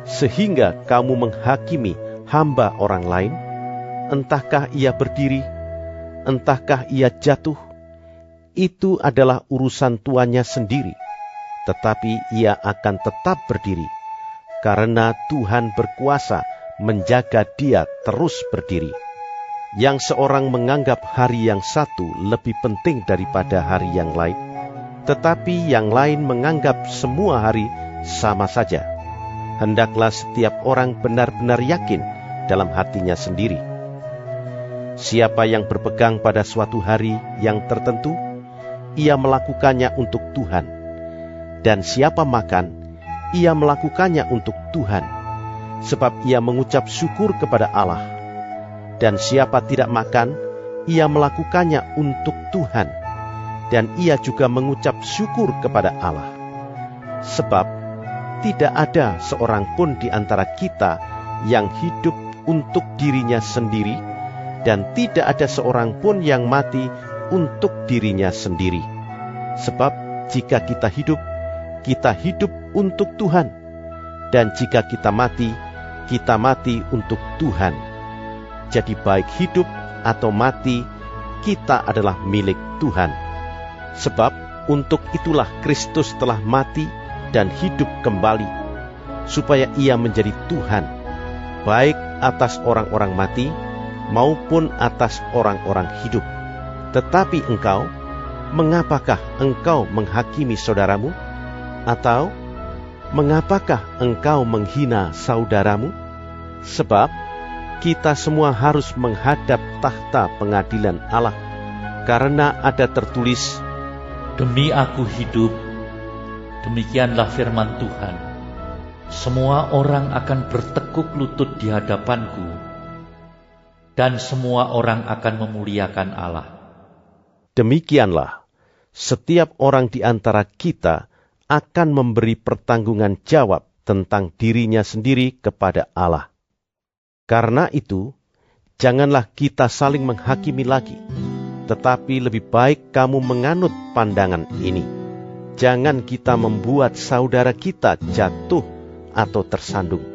sehingga kamu menghakimi hamba orang lain? Entahkah ia berdiri, entahkah ia jatuh, itu adalah urusan tuannya sendiri, tetapi ia akan tetap berdiri, karena Tuhan berkuasa menjaga dia terus berdiri. Yang seorang menganggap hari yang satu lebih penting daripada hari yang lain, tetapi yang lain menganggap semua hari sama saja. Hendaklah setiap orang benar-benar yakin dalam hatinya sendiri. Siapa yang berpegang pada suatu hari yang tertentu, ia melakukannya untuk Tuhan. Dan siapa makan, ia melakukannya untuk Tuhan, sebab ia mengucap syukur kepada Allah. Dan siapa tidak makan, ia melakukannya untuk Tuhan, dan ia juga mengucap syukur kepada Allah. Sebab tidak ada seorang pun di antara kita yang hidup untuk dirinya sendiri, dan tidak ada seorang pun yang mati untuk dirinya sendiri. Sebab jika kita hidup untuk Tuhan, dan jika kita mati untuk Tuhan. Jadi baik hidup atau mati, kita adalah milik Tuhan. Sebab untuk itulah Kristus telah mati dan hidup kembali, supaya ia menjadi Tuhan, baik atas orang-orang mati maupun atas orang-orang hidup. Tetapi engkau, mengapakah engkau menghakimi saudaramu? Atau mengapakah engkau menghina saudaramu? Sebab kita semua harus menghadap tahta pengadilan Allah, karena ada tertulis, Demi aku hidup, demikianlah firman Tuhan, semua orang akan bertekuk lutut di hadapanku, dan semua orang akan memuliakan Allah. Demikianlah, setiap orang di antara kita akan memberi pertanggungan jawab tentang dirinya sendiri kepada Allah. Karena itu, janganlah kita saling menghakimi lagi, tetapi lebih baik kamu menganut pandangan ini. Jangan kita membuat saudara kita jatuh atau tersandung.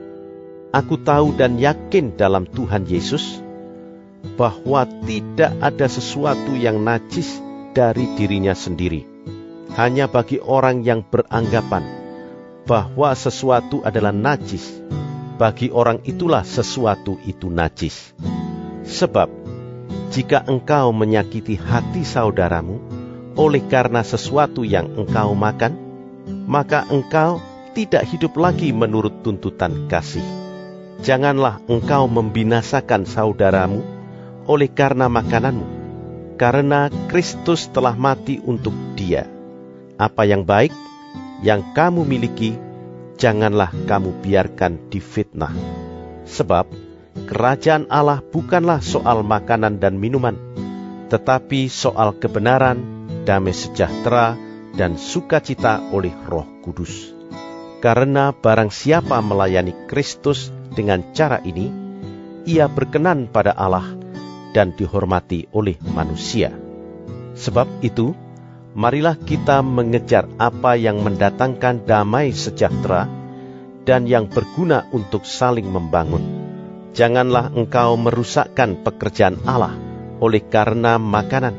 Aku tahu dan yakin dalam Tuhan Yesus, bahwa tidak ada sesuatu yang najis dari dirinya sendiri. Hanya bagi orang yang beranggapan bahwa sesuatu adalah najis, bagi orang itulah sesuatu itu najis. Sebab, jika engkau menyakiti hati saudaramu oleh karena sesuatu yang engkau makan, maka engkau tidak hidup lagi menurut tuntutan kasih. Janganlah engkau membinasakan saudaramu oleh karena makananmu, karena Kristus telah mati untuk dia. Apa yang baik, yang kamu miliki, janganlah kamu biarkan difitnah. Sebab kerajaan Allah bukanlah soal makanan dan minuman, tetapi soal kebenaran, damai sejahtera, dan sukacita oleh Roh Kudus. Karena barang siapa melayani Kristus dengan cara ini, ia berkenan pada Allah dan dihormati oleh manusia. Sebab itu, marilah kita mengejar apa yang mendatangkan damai sejahtera dan yang berguna untuk saling membangun. Janganlah engkau merusakkan pekerjaan Allah oleh karena makanan.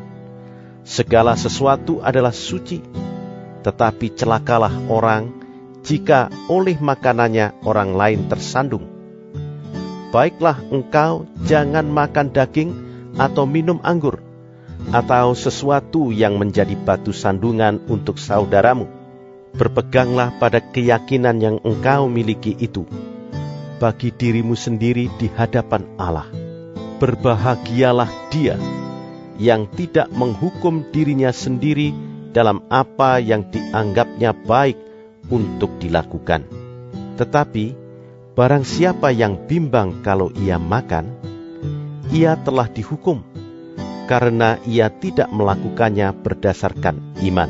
Segala sesuatu adalah suci, tetapi celakalah orang jika oleh makanannya orang lain tersandung. Baiklah engkau jangan makan daging atau minum anggur, atau sesuatu yang menjadi batu sandungan untuk saudaramu. Berpeganglah pada keyakinan yang engkau miliki itu, bagi dirimu sendiri di hadapan Allah. Berbahagialah dia yang tidak menghukum dirinya sendiri dalam apa yang dianggapnya baik untuk dilakukan. Tetapi barang siapa yang bimbang kalau ia makan, ia telah dihukum, karena ia tidak melakukannya berdasarkan iman.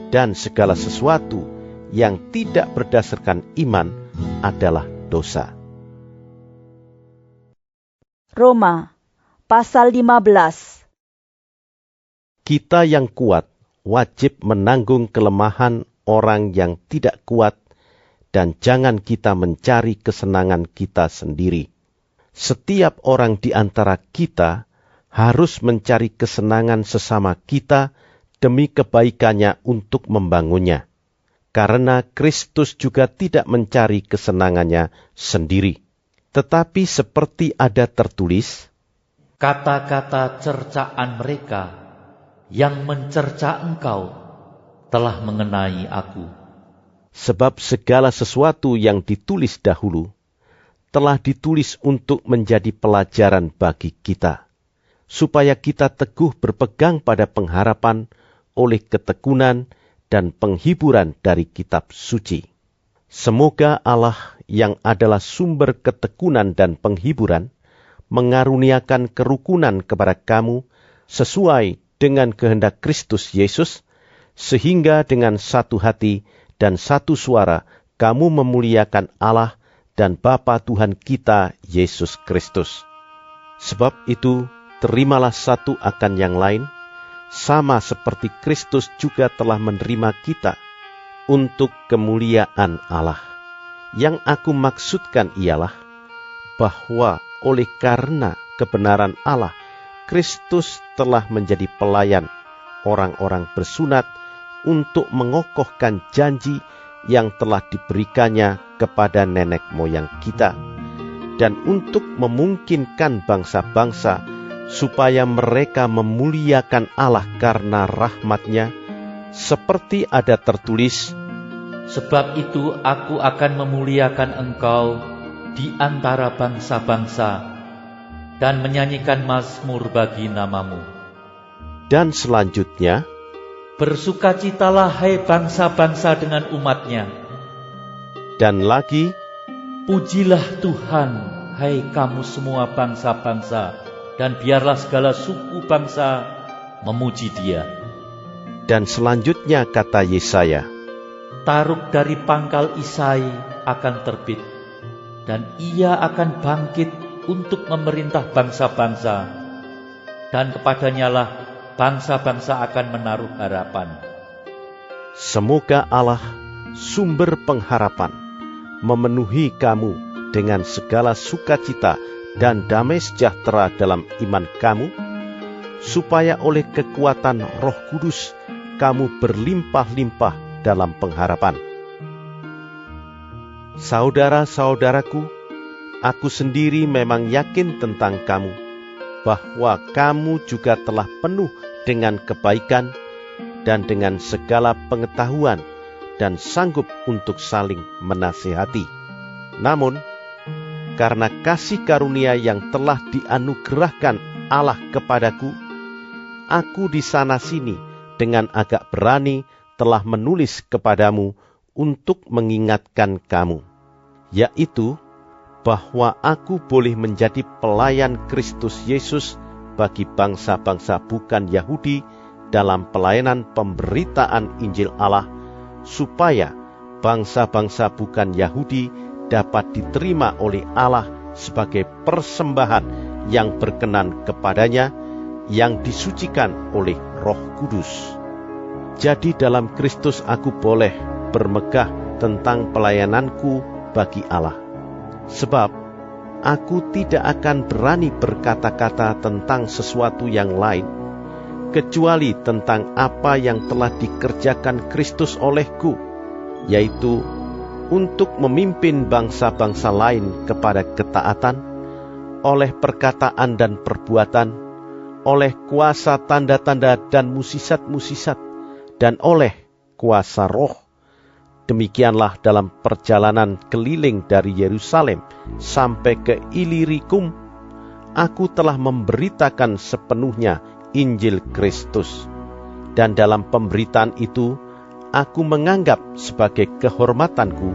Dan segala sesuatu yang tidak berdasarkan iman adalah dosa. Roma, pasal 15. Kita yang kuat wajib menanggung kelemahan orang yang tidak kuat, dan jangan kita mencari kesenangan kita sendiri. Setiap orang di antara kita harus mencari kesenangan sesama kita demi kebaikannya untuk membangunnya. Karena Kristus juga tidak mencari kesenangannya sendiri. Tetapi seperti ada tertulis, Kata-kata cercaan mereka yang mencerca engkau telah mengenai aku. sebab segala sesuatu yang ditulis dahulu telah ditulis untuk menjadi pelajaran bagi kita, supaya kita teguh berpegang pada pengharapan oleh ketekunan dan penghiburan dari kitab suci. Semoga Allah yang adalah sumber ketekunan dan penghiburan, mengaruniakan kerukunan kepada kamu sesuai dengan kehendak Kristus Yesus, sehingga dengan satu hati dan satu suara kamu memuliakan Allah dan Bapa Tuhan kita Yesus Kristus. Sebab itu, terimalah satu akan yang lain, sama seperti Kristus juga telah menerima kita untuk kemuliaan Allah. Yang aku maksudkan ialah bahwa oleh karena kebenaran Allah, Kristus telah menjadi pelayan orang-orang bersunat untuk mengokohkan janji yang telah diberikannya kepada nenek moyang kita, dan untuk memungkinkan bangsa-bangsa supaya mereka memuliakan Allah karena rahmat-Nya, seperti ada tertulis, Sebab itu aku akan memuliakan engkau di antara bangsa-bangsa dan menyanyikan mazmur bagi namamu. Dan selanjutnya, Bersukacitalah hai bangsa-bangsa dengan umatnya. dan lagi, Pujilah Tuhan hai kamu semua bangsa-bangsa, dan biarlah segala suku bangsa memuji Dia. dan selanjutnya kata Yesaya, Taruk dari pangkal Isai akan terbit, dan ia akan bangkit untuk memerintah bangsa-bangsa, dan kepadanyalah bangsa-bangsa akan menaruh harapan. semoga Allah, sumber pengharapan, memenuhi kamu dengan segala sukacita dan damai sejahtera dalam iman kamu, supaya oleh kekuatan Roh Kudus kamu berlimpah-limpah dalam pengharapan. Saudara-saudaraku, aku sendiri memang yakin tentang kamu, bahwa kamu juga telah penuh dengan kebaikan dan dengan segala pengetahuan dan sanggup untuk saling menasihati. Namun, karena kasih karunia yang telah dianugerahkan Allah kepadaku, aku di sana-sini dengan agak berani telah menulis kepadamu untuk mengingatkan kamu, yaitu bahwa aku boleh menjadi pelayan Kristus Yesus bagi bangsa-bangsa bukan Yahudi dalam pelayanan pemberitaan Injil Allah, supaya bangsa-bangsa bukan Yahudi dapat diterima oleh Allah sebagai persembahan yang berkenan kepadanya, yang disucikan oleh Roh Kudus. Jadi dalam Kristus aku boleh bermegah tentang pelayananku bagi Allah. Sebab aku tidak akan berani berkata-kata tentang sesuatu yang lain, kecuali tentang apa yang telah dikerjakan Kristus olehku, yaitu untuk memimpin bangsa-bangsa lain kepada ketaatan, oleh perkataan dan perbuatan, oleh kuasa tanda-tanda dan musisat-musisat, dan oleh kuasa Roh. Demikianlah dalam perjalanan keliling dari Yerusalem sampai ke Ilirikum, aku telah memberitakan sepenuhnya Injil Kristus. Dan dalam pemberitaan itu, aku menganggap sebagai kehormatanku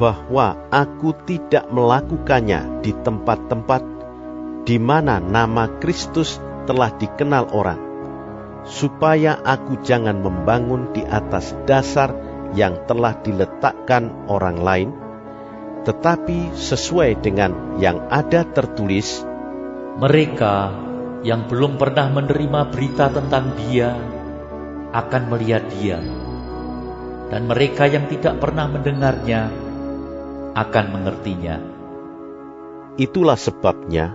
bahwa aku tidak melakukannya di tempat-tempat di mana nama Kristus telah dikenal orang, supaya aku jangan membangun di atas dasar yang telah diletakkan orang lain, tetapi sesuai dengan yang ada tertulis, Mereka yang belum pernah menerima berita tentang Dia akan melihat Dia, dan mereka yang tidak pernah mendengarnya akan mengertinya. Itulah sebabnya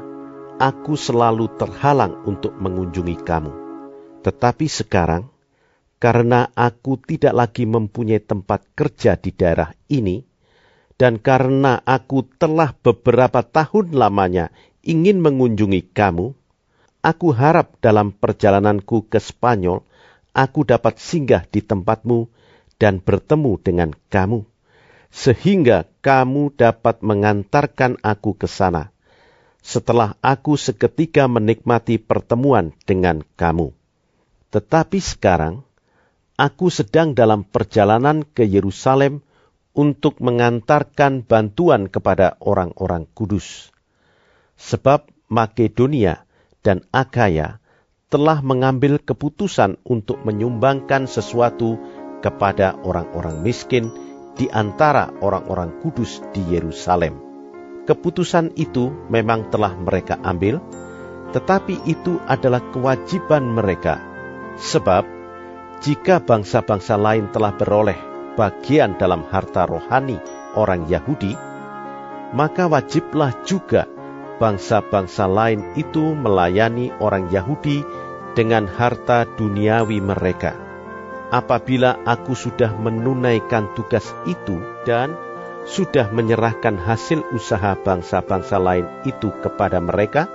aku selalu terhalang untuk mengunjungi kamu. Tetapi sekarang, karena aku tidak lagi mempunyai tempat kerja di daerah ini, dan karena aku telah beberapa tahun lamanya ingin mengunjungi kamu, aku harap dalam perjalananku ke Spanyol, aku dapat singgah di tempatmu dan bertemu dengan kamu, sehingga kamu dapat mengantarkan aku ke sana, setelah aku seketika menikmati pertemuan dengan kamu. Tetapi sekarang, aku sedang dalam perjalanan ke Yerusalem untuk mengantarkan bantuan kepada orang-orang kudus. Sebab Makedonia dan Akhaya telah mengambil keputusan untuk menyumbangkan sesuatu kepada orang-orang miskin di antara orang-orang kudus di Yerusalem. Keputusan itu memang telah mereka ambil, tetapi itu adalah kewajiban mereka. Sebab jika bangsa-bangsa lain telah beroleh bagian dalam harta rohani orang Yahudi, maka wajiblah juga bangsa-bangsa lain itu melayani orang Yahudi dengan harta duniawi mereka. Apabila aku sudah menunaikan tugas itu dan sudah menyerahkan hasil usaha bangsa-bangsa lain itu kepada mereka,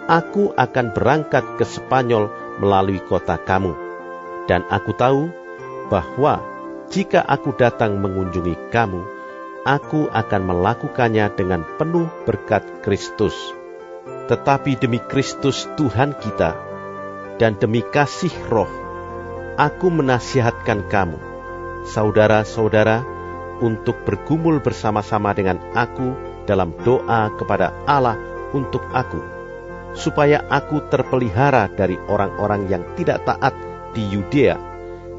aku akan berangkat ke Spanyol melalui kota kamu. Dan aku tahu bahwa jika aku datang mengunjungi kamu, aku akan melakukannya dengan penuh berkat Kristus. Tetapi demi Kristus Tuhan kita, dan demi kasih Roh, aku menasihatkan kamu, saudara-saudara, untuk bergumul bersama-sama dengan aku dalam doa kepada Allah untuk aku, supaya aku terpelihara dari orang-orang yang tidak taat di Yudea,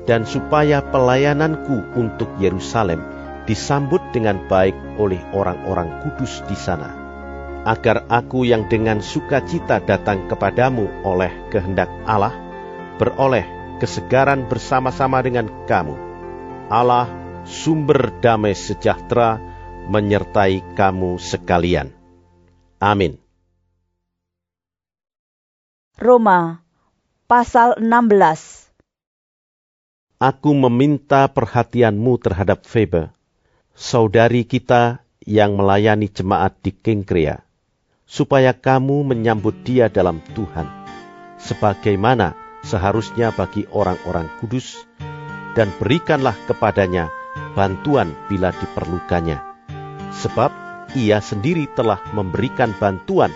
dan supaya pelayananku untuk Yerusalem disambut dengan baik oleh orang-orang kudus di sana, agar aku yang dengan sukacita datang kepadamu oleh kehendak Allah, beroleh kesegaran bersama-sama dengan kamu. Allah, sumber damai sejahtera, menyertai kamu sekalian. Amin. Roma pasal 16. Aku meminta perhatianmu terhadap Febe, saudari kita yang melayani jemaat di Kengkrea, supaya kamu menyambut dia dalam Tuhan, sebagaimana seharusnya bagi orang-orang kudus, dan berikanlah kepadanya bantuan bila diperlukannya. Sebab ia sendiri telah memberikan bantuan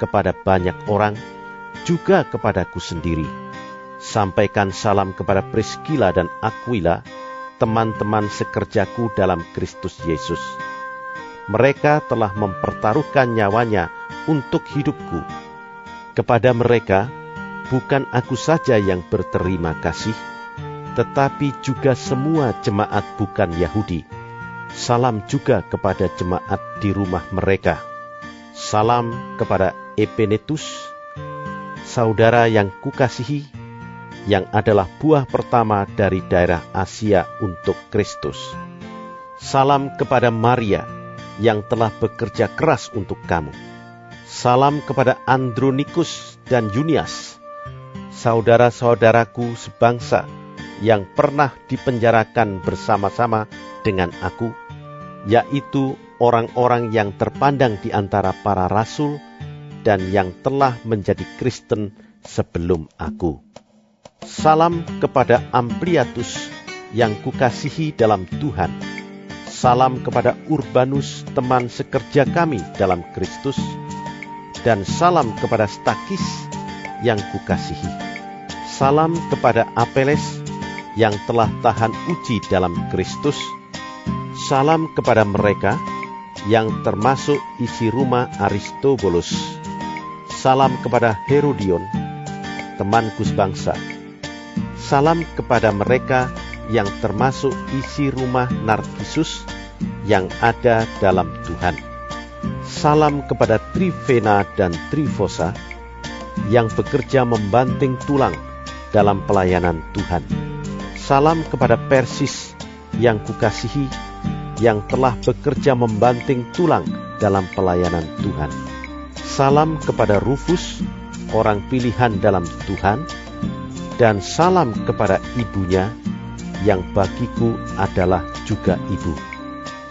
kepada banyak orang, juga kepadaku sendiri. Sampaikan salam kepada Priskila dan Aquila, teman-teman sekerjaku dalam Kristus Yesus. Mereka telah mempertaruhkan nyawanya untuk hidupku. Kepada mereka, bukan aku saja yang berterima kasih, tetapi juga semua jemaat bukan Yahudi. Salam juga kepada jemaat di rumah mereka. Salam kepada Epenetus, saudara yang kukasihi, yang adalah buah pertama dari daerah Asia untuk Kristus. Salam kepada Maria, yang telah bekerja keras untuk kamu. Salam kepada Andronikus dan Junias, saudara-saudaraku sebangsa, yang pernah dipenjarakan bersama-sama dengan aku, yaitu orang-orang yang terpandang di antara para rasul, dan yang telah menjadi Kristen sebelum aku. Salam kepada Ampliatus yang kukasihi dalam Tuhan. Salam kepada Urbanus, teman sekerja kami dalam Kristus. Dan salam kepada Stakis yang kukasihi. Salam kepada Apeles yang telah tahan uji dalam Kristus. Salam kepada mereka yang termasuk isi rumah Aristobulus. Salam kepada Herodion, temanku sebangsa. Salam kepada mereka yang termasuk isi rumah Narkisus yang ada dalam Tuhan. Salam kepada Trifena dan Trifosa yang bekerja membanting tulang dalam pelayanan Tuhan. Salam kepada Persis yang kukasihi, yang telah bekerja membanting tulang dalam pelayanan Tuhan. Salam kepada Rufus, orang pilihan dalam Tuhan, dan salam kepada ibunya, yang bagiku adalah juga ibu.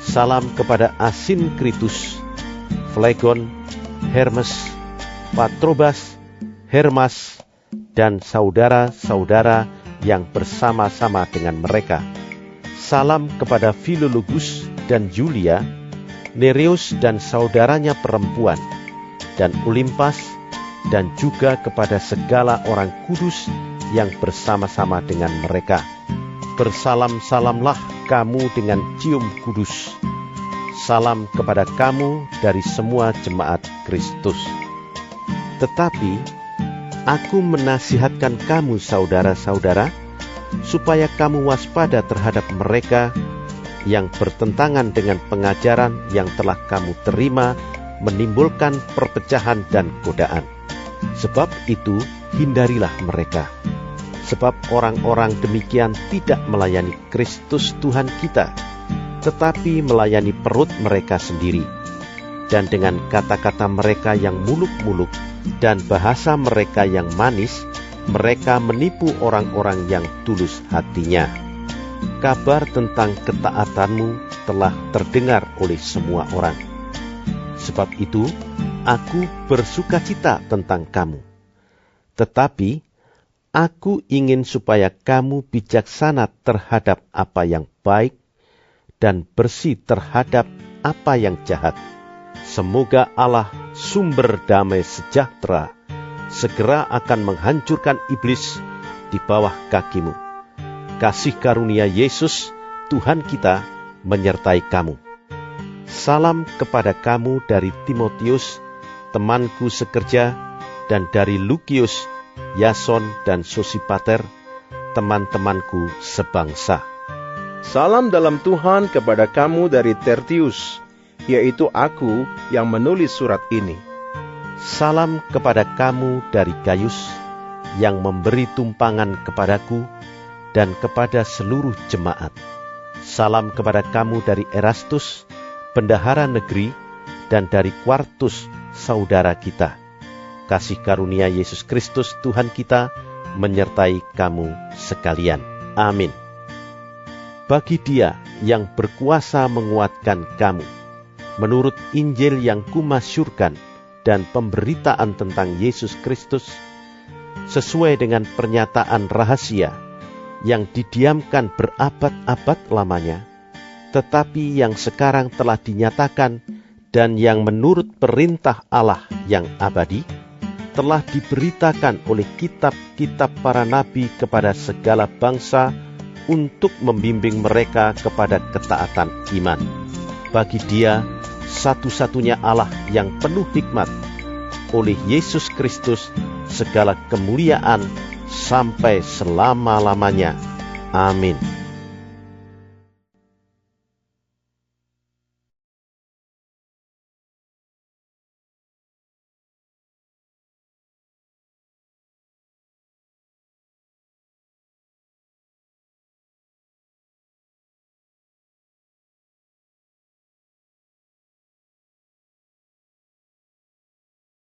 Salam kepada Asinkritus, Flegon, Hermes, Patrobas, Hermas, dan saudara-saudara yang bersama-sama dengan mereka. Salam kepada Filologus dan Julia, Nereus dan saudaranya perempuan, dan Olimpas, dan juga kepada segala orang kudus yang bersama-sama dengan mereka. Bersalam-salamlah kamu dengan cium kudus. Salam kepada kamu dari semua jemaat Kristus. Tetapi aku menasihatkan kamu saudara-saudara, supaya kamu waspada terhadap mereka yang bertentangan dengan pengajaran yang telah kamu terima, menimbulkan perpecahan dan godaan. Sebab itu hindarilah mereka. Sebab orang-orang demikian tidak melayani Kristus Tuhan kita, tetapi melayani perut mereka sendiri. Dan dengan kata-kata mereka yang muluk-muluk dan bahasa mereka yang manis, mereka menipu orang-orang yang tulus hatinya. Kabar tentang ketaatanmu telah terdengar oleh semua orang. Sebab itu, aku bersukacita tentang kamu. Tetapi, aku ingin supaya kamu bijaksana terhadap apa yang baik dan bersih terhadap apa yang jahat. Semoga Allah, sumber damai sejahtera, segera akan menghancurkan iblis di bawah kakimu. Kasih karunia Yesus, Tuhan kita, menyertai kamu. Salam kepada kamu dari Timotius, temanku sekerja, dan dari Lukius, Yason, dan Sosipater, teman-temanku sebangsa. Salam dalam Tuhan kepada kamu dari Tertius, yaitu aku yang menulis surat ini. Salam kepada kamu dari Gaius, yang memberi tumpangan kepadaku, dan kepada seluruh jemaat. Salam kepada kamu dari Erastus, bendahara negeri, dan dari Quartus, saudara kita. Kasih karunia Yesus Kristus Tuhan kita menyertai kamu sekalian. Amin. Bagi Dia yang berkuasa menguatkan kamu, menurut Injil yang kumasyurkan dan pemberitaan tentang Yesus Kristus, sesuai dengan pernyataan rahasia yang didiamkan berabad-abad lamanya, tetapi yang sekarang telah dinyatakan dan yang menurut perintah Allah yang abadi, telah diberitakan oleh kitab-kitab para nabi kepada segala bangsa untuk membimbing mereka kepada ketaatan iman. Bagi Dia, satu-satunya Allah yang penuh hikmat, oleh Yesus Kristus segala kemuliaan sampai selama-lamanya. Amin.